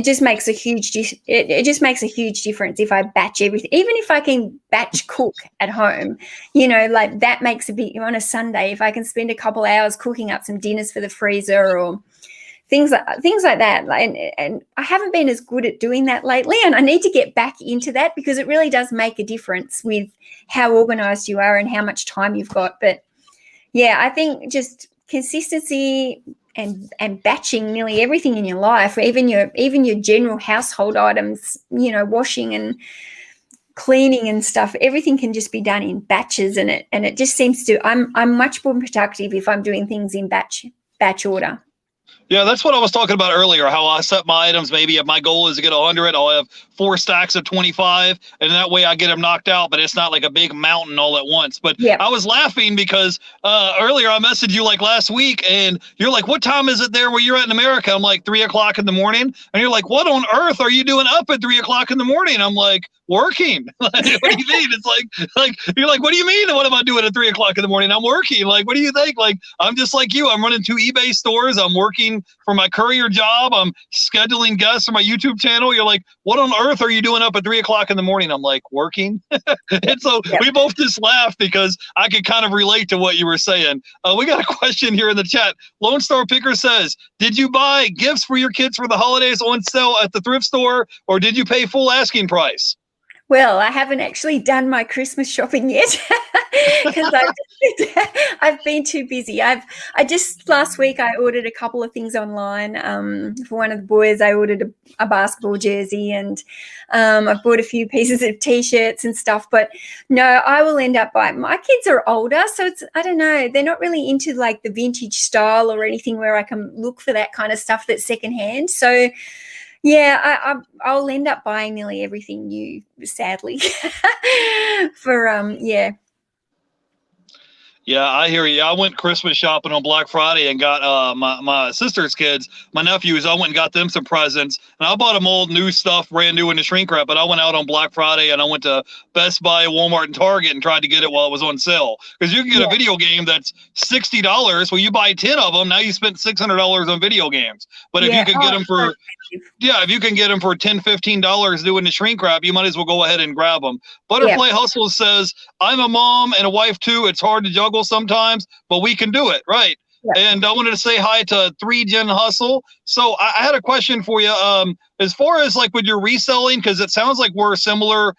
just makes a huge difference if I batch everything. Even if I can batch cook at home, like that makes a big, on a Sunday, if I can spend a couple hours cooking up some dinners for the freezer or things like that. And I haven't been as good at doing that lately, and I need to get back into that, because it really does make a difference with how organized you are and how much time you've got. But yeah, I think just consistency and batching nearly everything in your life, even your general household items, washing and cleaning and stuff, everything can just be done in batches, and it just seems to, I'm much more productive if I'm doing things in batch order. Yeah, that's what I was talking about earlier, how I set my items. Maybe if my goal is to get 100, I'll have 4 stacks of 25, and that way I get them knocked out, but it's not like a big mountain all at once. But yeah. I was laughing because earlier I messaged you like last week, and you're like, what time is it there where you're at in America? I'm like, 3 o'clock in the morning. And you're like, what on earth are you doing up at 3 o'clock in the morning? I'm like, working. What do you mean? It's like you're like, what do you mean? What am I doing at 3 o'clock in the morning? I'm working. Like, what do you think? Like, I'm just like you. I'm running 2 eBay stores. I'm working for my courier job. I'm scheduling guests for my YouTube channel. You're like, what on earth are you doing up at 3 o'clock in the morning? I'm like, working. And so we both just laughed because I could kind of relate to what you were saying. We got a question here in the chat. Lone Star Picker says, did you buy gifts for your kids for the holidays on sale at the thrift store, or did you pay full asking price? Well, I haven't actually done my Christmas shopping yet because I've been too busy. I just last week I ordered a couple of things online. For one of the boys, I ordered a basketball jersey, and I've bought a few pieces of T-shirts and stuff. But no, I will end up buying. My kids are older, so I don't know. They're not really into like the vintage style or anything where I can look for that kind of stuff that's secondhand. So. Yeah, I'll end up buying nearly everything new, sadly. Yeah. Yeah, I hear you. I went Christmas shopping on Black Friday and got my sister's kids, my nephews. I went and got them some presents, and I bought them all new stuff, brand new in the shrink wrap. But I went out on Black Friday and I went to Best Buy, Walmart, and Target and tried to get it while it was on sale. Because you can get a video game that's $60. Well, you buy 10 of them, now you spent $600 on video games. But if you could get them for if you can get them for $10, $15 doing the shrink wrap, you might as well go ahead and grab them. Butterfly Hustle says, I'm a mom and a wife too. It's hard to juggle sometimes, but we can do it, right? Yeah. And I wanted to say hi to 3Gen Hustle. So I had a question for you. As far as like with your reselling, because it sounds like we're a similar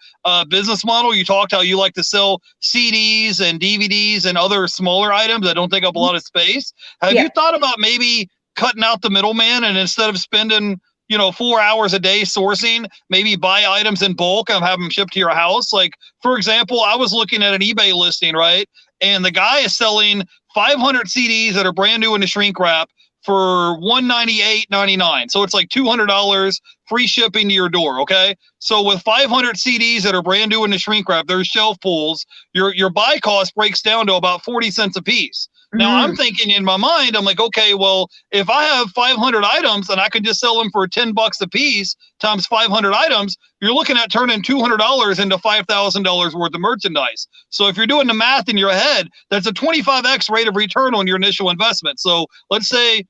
business model. You talked how you like to sell CDs and DVDs and other smaller items that don't take up a lot of space. Have you thought about maybe cutting out the middleman, and instead of spending 4 hours a day sourcing, maybe buy items in bulk and have them shipped to your house? Like, for example, I was looking at an eBay listing, right? And the guy is selling 500 CDs that are brand new in the shrink wrap for $198.99. So it's like $200 free shipping to your door. Okay. So with 500 CDs that are brand new in the shrink wrap, there's shelf pulls. Your buy cost breaks down to about 40 cents a piece. Now I'm thinking in my mind, I'm like, okay, well, if I have 500 items and I can just sell them for $10 a piece times 500 items, you're looking at turning $200 into $5,000 worth of merchandise. So if you're doing the math in your head, that's a 25x rate of return on your initial investment. So let's say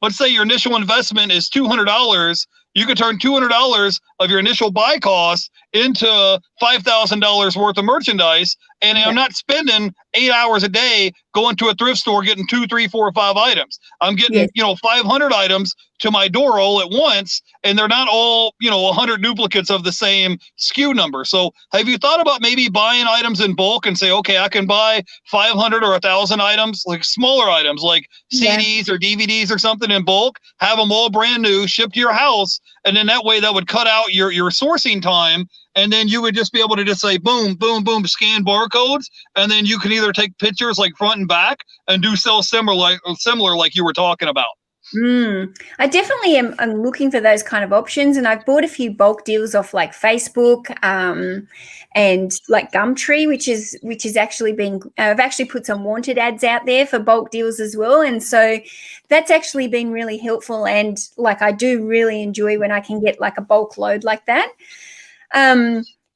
your initial investment is $200. You could turn $200 of your initial buy cost into $5,000 worth of merchandise. And I'm not spending 8 hours a day going to a thrift store getting 2, 3, 4, 5 items. I'm getting, 500 items to my door all at once, and they're not all, 100 duplicates of the same SKU number. So have you thought about maybe buying items in bulk and say, okay, I can buy 500 or 1,000 items, like smaller items like CDs or DVDs or something in bulk, have them all brand new, shipped to your house, and then that way that would cut out your sourcing time. And then you would just be able to just say, boom, boom, boom, scan barcodes. And then you can either take pictures like front and back and do sell similar like you were talking about. I definitely am looking for those kind of options. And I've bought a few bulk deals off like Facebook and like Gumtree, which is actually been, I've actually put some wanted ads out there for bulk deals as well. And so that's actually been really helpful. And like, I do really enjoy when I can get like a bulk load like that.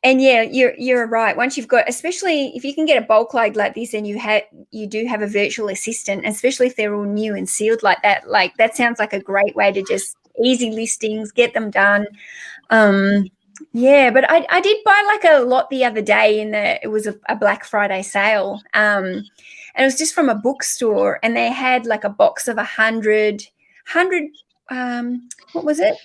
And yeah, you're right. Once you've got, especially if you can get a bulk load like this, and you do have a virtual assistant, especially if they're all new and sealed like that sounds like a great way to just easy listings, get them done. Yeah, but I did buy like a lot the other day it was a Black Friday sale. And it was just from a bookstore, and they had like a box of 100, what was it?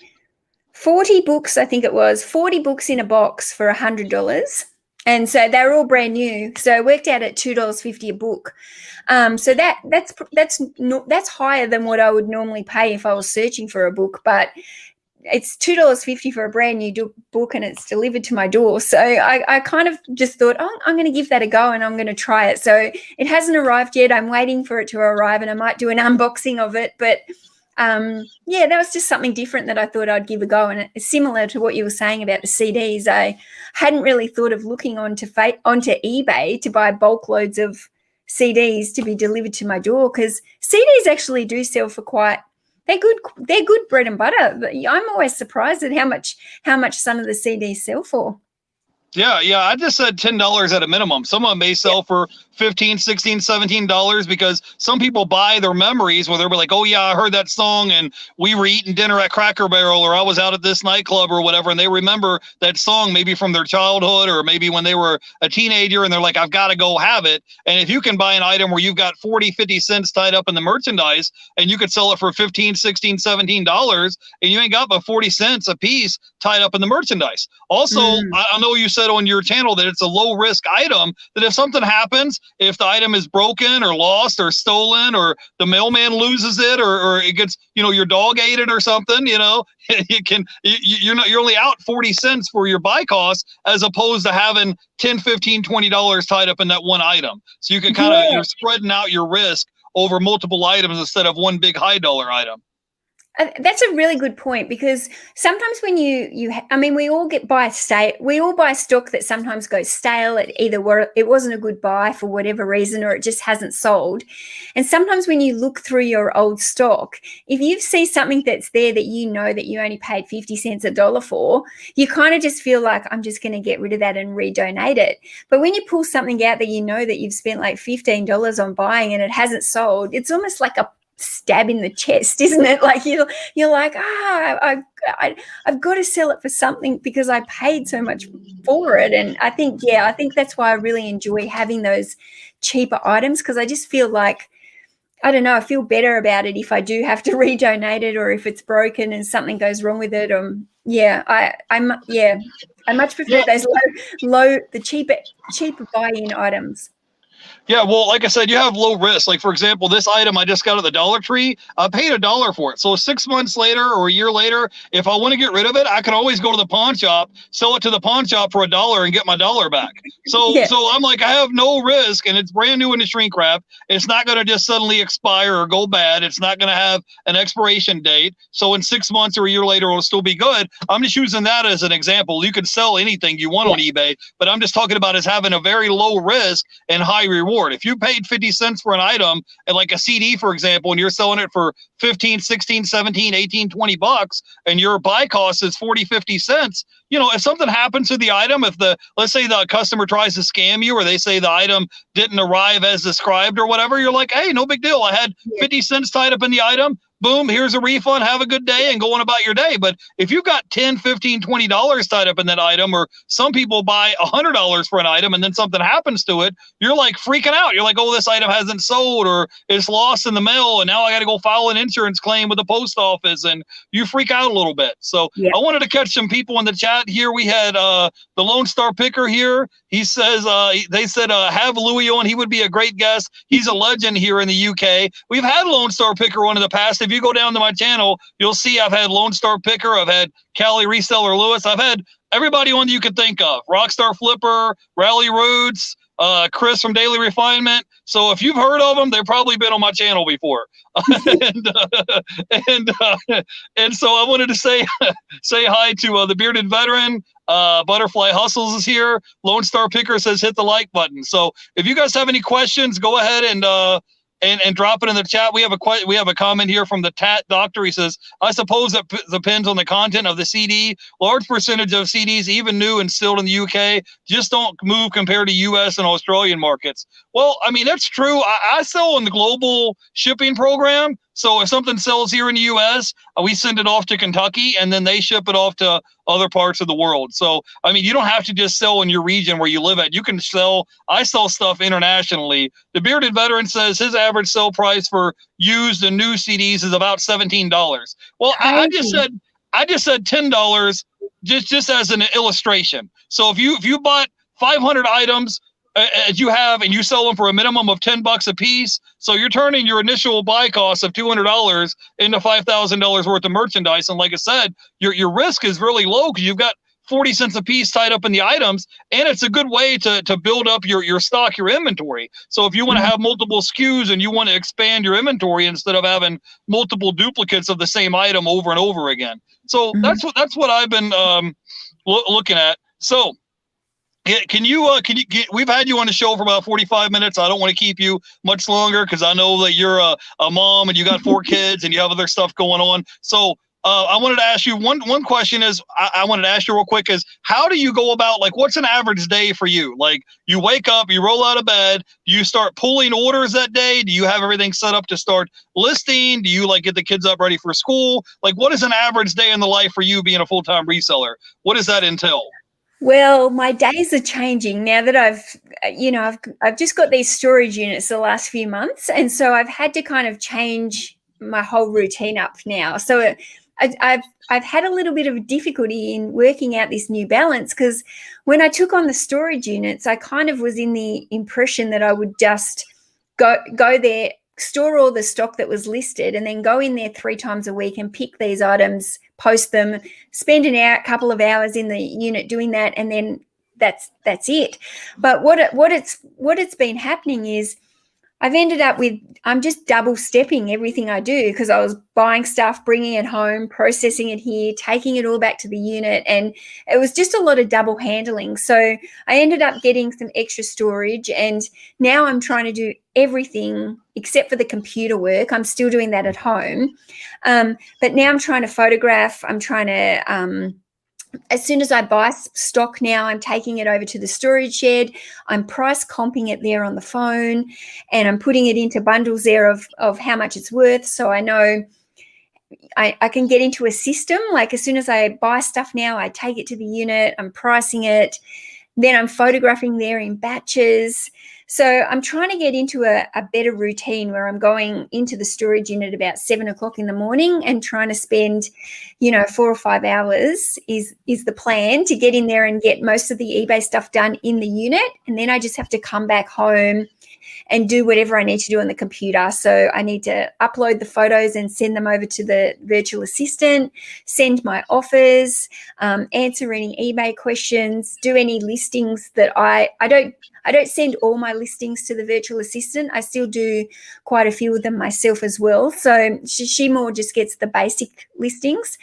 40 books, I think it was 40 books in a box for $100. And so they're all brand new. So it worked out at $2.50 a book. So that's higher than what I would normally pay if I was searching for a book, but it's $2.50 for a brand new book, and it's delivered to my door. So I kind of just thought, I'm going to give that a go, and I'm going to try it. So it hasn't arrived yet. I'm waiting for it to arrive, and I might do an unboxing of it, but that was just something different that I thought I'd give a go. And it's similar to what you were saying about the CDs. I hadn't really thought of looking onto eBay to buy bulk loads of CDs to be delivered to my door, because CDs actually do sell for they're good bread and butter. I'm always surprised at how much some of the CDs sell for. Yeah. I just said $10 at a minimum. Some of them may sell for $15, $16, $17 because some people buy their memories where they'll be like, oh yeah, I heard that song and we were eating dinner at Cracker Barrel, or I was out at this nightclub or whatever. And they remember that song maybe from their childhood or maybe when they were a teenager, and they're like, I've got to go have it. And if you can buy an item where you've got 40, 50 cents tied up in the merchandise, and you could sell it for $15, $16, $17, and you ain't got but 40 cents a piece tied up in the merchandise. Also, I know you said on your channel that it's a low risk item, that if something happens, if the item is broken or lost or stolen, or the mailman loses it, or it gets, your dog ate it or something, you're only out 40 cents for your buy cost, as opposed to having $10, $15, $20 tied up in that one item. So you can kind of, you're spreading out your risk over multiple items instead of one big high dollar item. That's a really good point, because sometimes when we all buy stock that sometimes goes stale. It wasn't a good buy for whatever reason, or it just hasn't sold. And sometimes when you look through your old stock, if you see something that's there that you know that you only paid 50 cents a dollar for, you kind of just feel like, I'm just going to get rid of that and redonate it. But when you pull something out that you know that you've spent like $15 on buying and it hasn't sold, it's almost like a stab in the chest, isn't it? Like you're like, I've got to sell it for something because I paid so much for it. And I think that's why I really enjoy having those cheaper items, because I just feel like, I don't know, I feel better about it if I do have to redonate it, or if it's broken and something goes wrong with it. I much prefer those the cheaper buy-in items. Yeah, well, like I said, you have low risk. Like, for example, this item I just got at the Dollar Tree, I paid $1 for it. So 6 months later or a year later, if I want to get rid of it, I can always go to the pawn shop, sell it to the pawn shop for $1 and get my dollar back. So I'm like, I have no risk, and it's brand new in the shrink wrap. It's not going to just suddenly expire or go bad. It's not going to have an expiration date. So in 6 months or a year later, it'll still be good. I'm just using that as an example. You can sell anything you want on eBay, but I'm just talking about as having a very low risk and high reward. If you paid 50 cents for an item, and like a CD, for example, and you're selling it for 15, 16, 17, 18, 20 bucks, and your buy cost is 40, 50 cents, if something happens to the item, let's say the customer tries to scam you, or they say the item didn't arrive as described or whatever, you're like, hey, no big deal. I had 50 cents tied up in the item. Boom, here's a refund, have a good day, and go on about your day. But if you've got $10, $15, $20 tied up in that item, or some people buy $100 for an item and then something happens to it, you're like freaking out. You're like, oh, this item hasn't sold, or it's lost in the mail, and now I got to go file an insurance claim with the post office, and you freak out a little bit. So I wanted to catch some people in the chat here. We had the Lone Star Picker here. He says, they said, have Louis on. He would be a great guest. He's a legend here in the UK. We've had Lone Star Picker on in the past. If you go down to my channel, you'll see I've had Lone Star Picker. I've had Cali Reseller Lewis. I've had everybody on that you could think of. Rockstar Flipper, Rally Roots, Chris from Daily Refinement. So if you've heard of them, they've probably been on my channel before. and so I wanted to say hi to the Bearded Veteran. Butterfly Hustles is here. Lone Star Picker says hit the like button. So if you guys have any questions, go ahead and drop it in the chat. We have a comment here from the Tat Doctor. He says, I suppose it depends on the content of the CD. Large percentage of CDs, even new and still in the UK, just don't move compared to US and Australian markets. Well, I mean, that's true. I sell in the global shipping program. So if something sells here in the US, we send it off to Kentucky, and then they ship it off to other parts of the world. So, I mean, you don't have to just sell in your region where you live at. I sell stuff internationally. The Bearded Veteran says his average sell price for used and new CDs is about $17. Well, I just said $10 just as an illustration. So if you bought 500 items as you have, and you sell them for a minimum of $10 a piece, so you're turning your initial buy cost of $200 into $5,000 worth of merchandise. And like I said, your risk is really low because you've got 40 cents a piece tied up in the items, and it's a good way to build up your stock, your inventory. So if you want to have multiple SKUs and you want to expand your inventory instead of having multiple duplicates of the same item over and over again. So that's what I've been looking at. So we've had you on the show for about 45 minutes. I don't want to keep you much longer because I know that you're a mom and you got 4 kids and you have other stuff going on. So I wanted to ask you one question is, I wanted to ask you real quick is, how do you go about, like, what's an average day for you? Like, you wake up, you roll out of bed, do you start pulling orders that day? Do you have everything set up to start listing? Do you get the kids up ready for school? Like, what is an average day in the life for you being a full-time reseller? What does that entail? Well, my days are changing now that I've just got these storage units the last few months, and so I've had to kind of change my whole routine up now. So I've had a little bit of difficulty in working out this new balance, because when I took on the storage units, I kind of was in the impression that I would just go there, store all the stock that was listed, and then go in there 3 times a week and pick these items, post them, spend a couple of hours in the unit doing that, and then that's it. But what it's been happening is I've ended up with, I'm just double stepping everything I do, because I was buying stuff, bringing it home, processing it here, taking it all back to the unit. And it was just a lot of double handling. So I ended up getting some extra storage, and now I'm trying to do everything except for the computer work. I'm still doing that at home. But now I'm trying to photograph. I'm trying to, as soon as I buy stock now, I'm taking it over to the storage shed. I'm price comping it there on the phone, and I'm putting it into bundles there of how much it's worth. So I know I can get into a system. Like as soon as I buy stuff now, I take it to the unit, I'm pricing it, then I'm photographing there in batches. So I'm trying to get into a better routine where I'm going into the storage unit about 7 o'clock in the morning and trying to spend, 4 or 5 hours is the plan, to get in there and get most of the eBay stuff done in the unit. And then I just have to come back home and do whatever I need to do on the computer. So I need to upload the photos and send them over to the virtual assistant, send my offers, answer any eBay questions, do any listings that I don't send all my listings to the virtual assistant. I still do quite a few of them myself as well. So she more just gets the basic listings.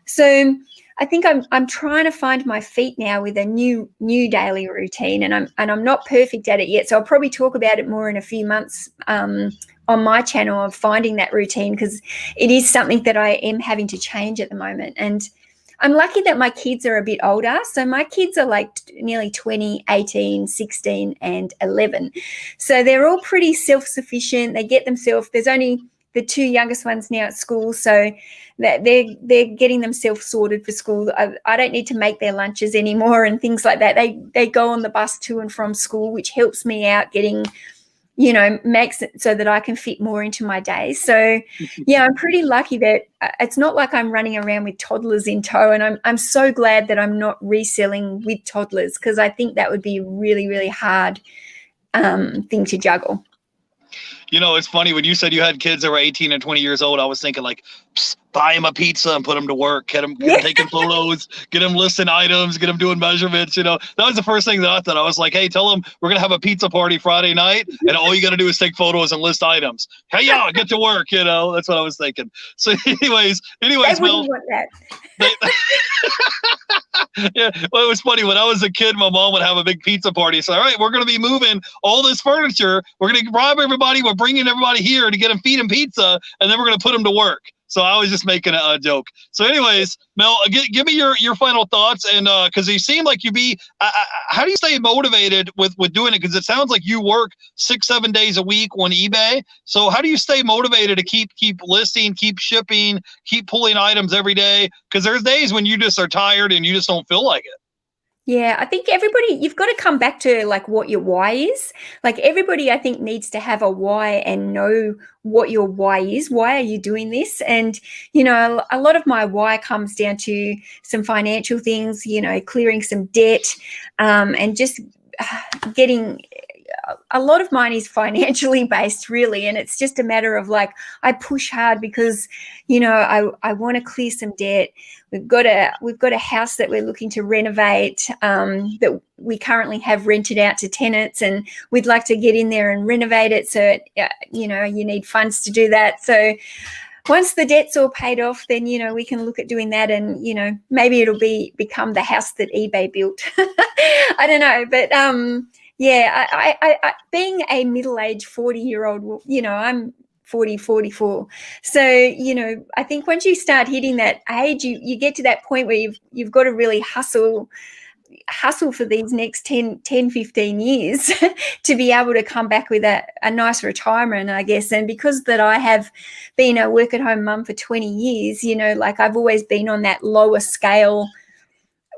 So I think I'm trying to find my feet now with a new daily routine, and I'm not perfect at it yet. So I'll probably talk about it more in a few months on my channel of finding that routine, because it is something that I am having to change at the moment. And I'm lucky that my kids are a bit older. So my kids are like nearly 20, 18, 16, and 11. So they're all pretty self-sufficient. They get themselves, there's only the 2 youngest ones now at school, so that they're getting themselves sorted for school. I don't need to make their lunches anymore and things like that. They go on the bus to and from school, which helps me out getting, makes it so that I can fit more into my day. So yeah, I'm pretty lucky that it's not like I'm running around with toddlers in tow, and I'm so glad that I'm not reselling with toddlers, because I think that would be a really, really hard thing to juggle. It's funny when you said you had kids that were 18 and 20 years old. I was thinking like, buy them a pizza and put them to work, get them taking photos, get them listing items, get them doing measurements. That was the first thing that I thought. I was like, hey, tell them we're going to have a pizza party Friday night, and all you got to do is take photos and list items. Hey, y'all, get to work. That's what I was thinking. So anyways, they wouldn't Mel, want that. Yeah, well, it was funny. When I was a kid, my mom would have a big pizza party. So, all right, we're going to be moving all this furniture. We're going to rob everybody. We're bringing everybody here to feed them pizza, and then we're going to put them to work. So I was just making a joke. So anyways, Mel, give me your final thoughts. And because you seem like how do you stay motivated with doing it? Because it sounds like you work 6-7 days a week on eBay. So how do you stay motivated to keep listing, keep shipping, keep pulling items every day? Because there's days when you just are tired and you just don't feel like it. Yeah, I think you've got to come back to like what your why is. Like everybody, I think, needs to have a why and know what your why is. Why are you doing this? And, a lot of my why comes down to some financial things, clearing some debt, and just getting, a lot of mine is financially based, really. And it's just a matter of like, I push hard because, I want to clear some debt. We've got a house that we're looking to renovate, that we currently have rented out to tenants, and we'd like to get in there and renovate it. So, you need funds to do that. So once the debt's all paid off, then, we can look at doing that, and, maybe it'll become the house that eBay built. I don't know. But, yeah, I being a middle-aged 40-year-old, I'm 44. So, I think once you start hitting that age, you get to that point where you've got to really hustle for these next 10, 15 years to be able to come back with a nice retirement, I guess. And because that I have been a work-at-home mum for 20 years, like I've always been on that lower scale.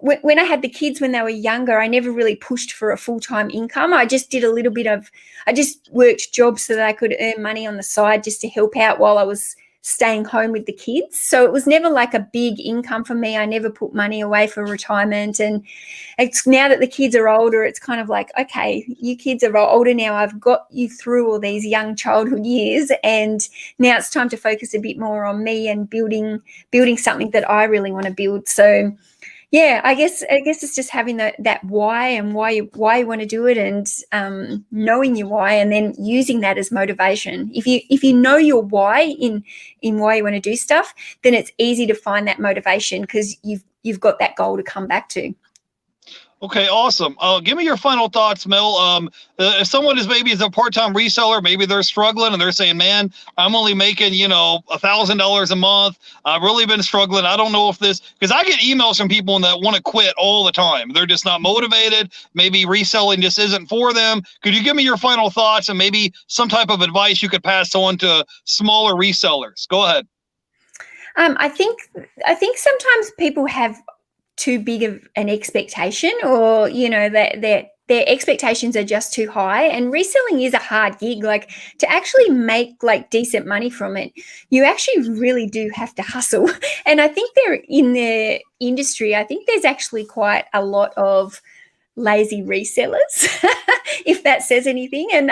When I had the kids when they were younger, I never really pushed for a full-time income. I just did I just worked jobs so that I could earn money on the side just to help out while I was staying home with the kids. So it was never like a big income for me. I never put money away for retirement. And it's now that the kids are older, it's kind of like, okay, you kids are older now. I've got you through all these young childhood years, and now it's time to focus a bit more on me and building something that I really want to build. So yeah, I guess it's just having that why and why you want to do it, and knowing your why, and then using that as motivation. If you know your why in why you want to do stuff, then it's easy to find that motivation because you've got that goal to come back to. Okay, awesome. Give me your final thoughts, Mel. If someone is maybe is a part-time reseller, maybe they're struggling and they're saying, man, I'm only making, $1,000 a month. I've really been struggling. I don't know if this, because I get emails from people that want to quit all the time. They're just not motivated. Maybe reselling just isn't for them. Could you give me your final thoughts and maybe some type of advice you could pass on to smaller resellers? Go ahead. I think sometimes people have too big of an expectation, or that their expectations are just too high, and reselling is a hard gig. Like, to actually make like decent money from it, you actually really do have to hustle. And I think in the industry, I think there's actually quite a lot of lazy resellers, if that says anything. And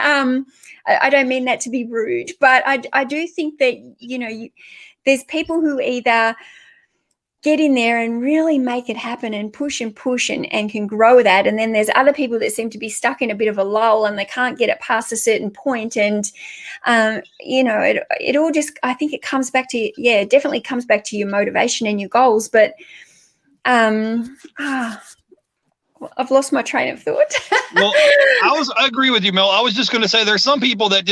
I don't mean that to be rude, but I do think that there's people who either get in there and really make it happen and push and can grow that. And then there's other people that seem to be stuck in a bit of a lull and they can't get it past a certain point. And, it all just, I think it comes back to, it definitely comes back to your motivation and your goals. But I've lost my train of thought. Well, I agree with you, Mel. I was just going to say there's some people that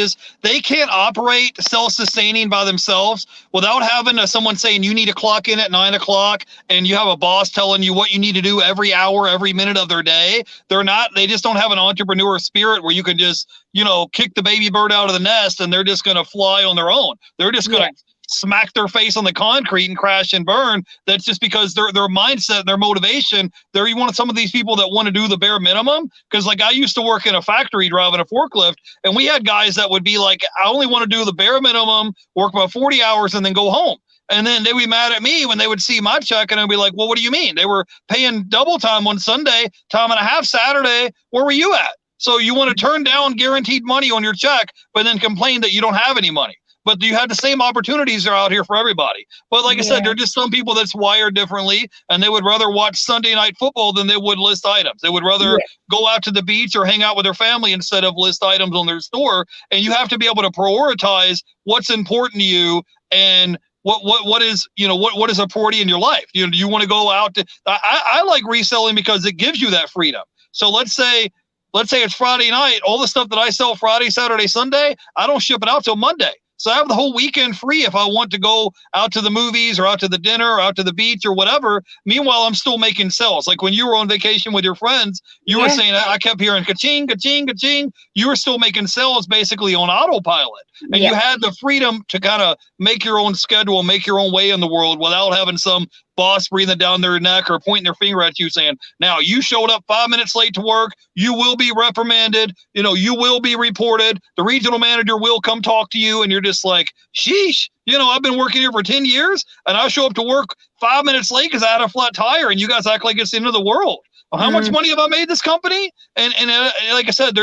they can't operate self-sustaining by themselves without having someone saying you need to clock in at 9 o'clock and you have a boss telling you what you need to do every hour, every minute of their day. They just don't have an entrepreneur spirit where you can just, kick the baby bird out of the nest and they're just going to fly on their own. They're just going to smack their face on the concrete and crash and burn. That's just because their mindset, their motivation. You want some of these people that want to do the bare minimum. Because like I used to work in a factory driving a forklift, and we had guys that would be like, I only want to do the bare minimum, work about 40 hours and then go home. And then they would be mad at me when they would see my check and I'd be like, well, what do you mean? They were paying double time on Sunday, time and a half Saturday. Where were you at? So you want to turn down guaranteed money on your check, but then complain that you don't have any money. But you have the same opportunities are out here for everybody. But like I said, there are just some people that's wired differently, and they would rather watch Sunday night football than they would list items. They would rather go out to the beach or hang out with their family instead of list items on their store. And you have to be able to prioritize what's important to you and what is a priority in your life. Do you want to go out to? I like reselling because it gives you that freedom. So let's say it's Friday night. All the stuff that I sell Friday, Saturday, Sunday, I don't ship it out till Monday. So I have the whole weekend free if I want to go out to the movies or out to the dinner or out to the beach or whatever. Meanwhile, I'm still making sales. Like when you were on vacation with your friends, you were saying, I kept hearing ka-ching, ka-ching, ka-ching. You were still making sales basically on autopilot. And you had the freedom to kind of make your own schedule, make your own way in the world without having some boss breathing down their neck or pointing their finger at you saying, now you showed up 5 minutes late to work. You will be reprimanded. You will be reported. The regional manager will come talk to you. And you're just like, sheesh, I've been working here for 10 years and I show up to work 5 minutes late because I had a flat tire and you guys act like it's the end of the world. Well, how much money have I made this company? And like I said,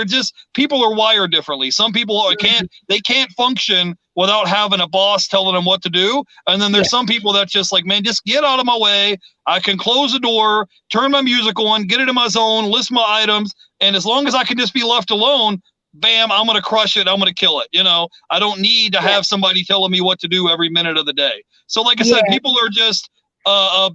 people are wired differently. Some people can't function without having a boss telling them what to do. And then there's some people that's just like, man, just get out of my way. I can close the door, turn my music on, get it in my zone, list my items. And as long as I can just be left alone, bam, I'm going to crush it. I'm going to kill it. I don't need to have somebody telling me what to do every minute of the day. So like I said, people are just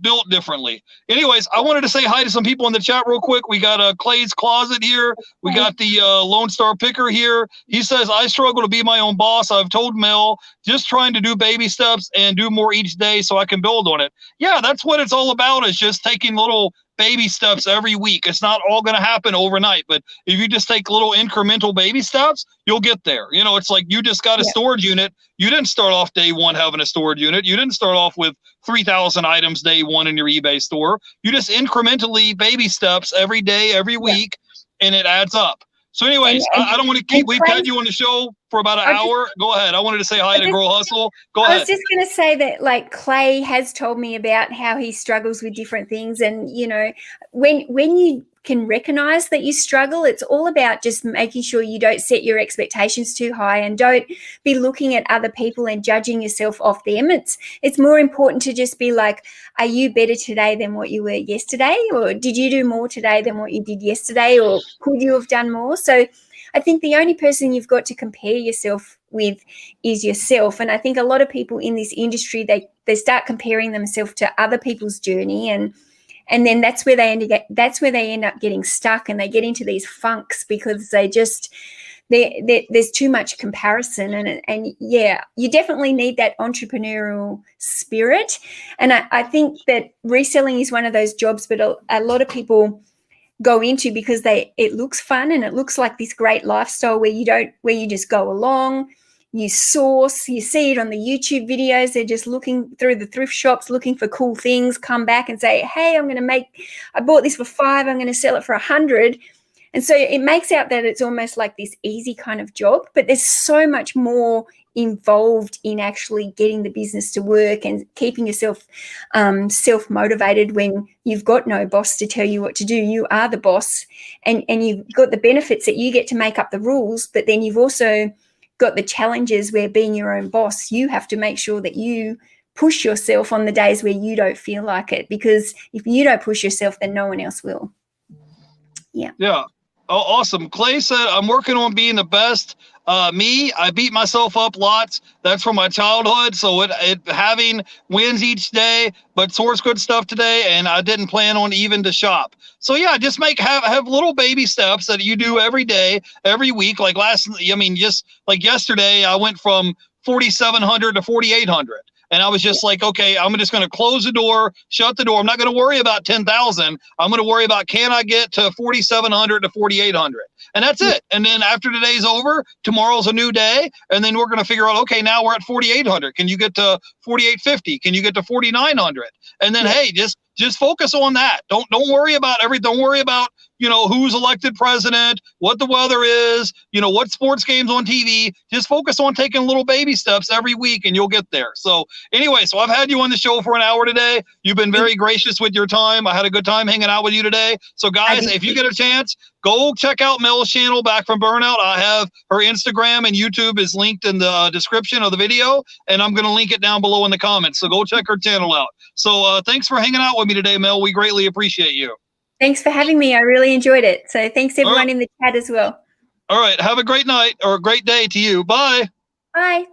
built differently. Anyways, I wanted to say hi to some people in the chat real quick. We got Clay's Closet here. We got the Lone Star Picker here. He says, I struggle to be my own boss. I've told Mel, just trying to do baby steps and do more each day so I can build on it. Yeah, that's what it's all about, is just taking little baby steps every week. It's not all going to happen overnight, but if you just take little incremental baby steps, you'll get there. It's like you just got a storage unit. You didn't start off day one having a storage unit. You didn't start off with 3,000 items day one in your eBay store. You just incrementally baby steps every day, every week, and it adds up. So anyways, I don't want to keep, we've had you on the show for about an hour. Go ahead. I wanted to say hi to Girl Hustle. Go ahead. I was just going to say that, like, Clay has told me about how he struggles with different things. And, when you can recognize that you struggle. It's all about just making sure you don't set your expectations too high and don't be looking at other people and judging yourself off them. It's more important to just be like, are you better today than what you were yesterday? Or did you do more today than what you did yesterday? Or could you have done more? So I think the only person you've got to compare yourself with is yourself. And I think a lot of people in this industry, they start comparing themselves to other people's journey, and then that's where they end up getting stuck, and they get into these funks because there's too much comparison. And yeah, you definitely need that entrepreneurial spirit. And I think that reselling is one of those jobs, but a lot of people go into because it looks fun and it looks like this great lifestyle where you just go along, you source, you see it on the YouTube videos. They're just looking through the thrift shops, looking for cool things, come back and say, hey, I bought this for $5, I'm going to sell it for $100. And so it makes out that it's almost like this easy kind of job, but there's so much more involved in actually getting the business to work and keeping yourself self-motivated when you've got no boss to tell you what to do. You are the boss, and you've got the benefits that you get to make up the rules, but then you've also got the challenges where, being your own boss, you have to make sure that you push yourself on the days where you don't feel like it, because if you don't push yourself, then no one else will. Yeah. Oh, awesome. Clay said, I'm working on being the best. I beat myself up lots. That's from my childhood. So it having wins each day, but source good stuff today. And I didn't plan on even to shop. So yeah, just have little baby steps that you do every day, every week. Like just like yesterday, I went from 4,700 to 4,800. And I was just like, okay, I'm just going to close the door, shut the door. I'm not going to worry about 10,000. I'm going to worry about, can I get to 4,700 to 4,800? And that's it. And then after today's over, tomorrow's a new day. And then we're going to figure out, okay, now we're at 4,800. Can you get to 4,850? Can you get to 4,900? And then, hey, just focus on that. Don't worry about everything. Don't worry about, who's elected president, what the weather is, what sports games on TV. Just focus on taking little baby steps every week and you'll get there. So anyway, I've had you on the show for an hour today. You've been very gracious with your time. I had a good time hanging out with you today. So guys, if you get a chance, go check out Mel's channel, Back From Burnout. I have her Instagram and YouTube is linked in the description of the video, and I'm going to link it down below in the comments. So go check her channel out. So thanks for hanging out with me today, Mel. We greatly appreciate you. Thanks for having me. I really enjoyed it. So thanks everyone in the chat as well. All right. Have a great night or a great day to you. Bye. Bye.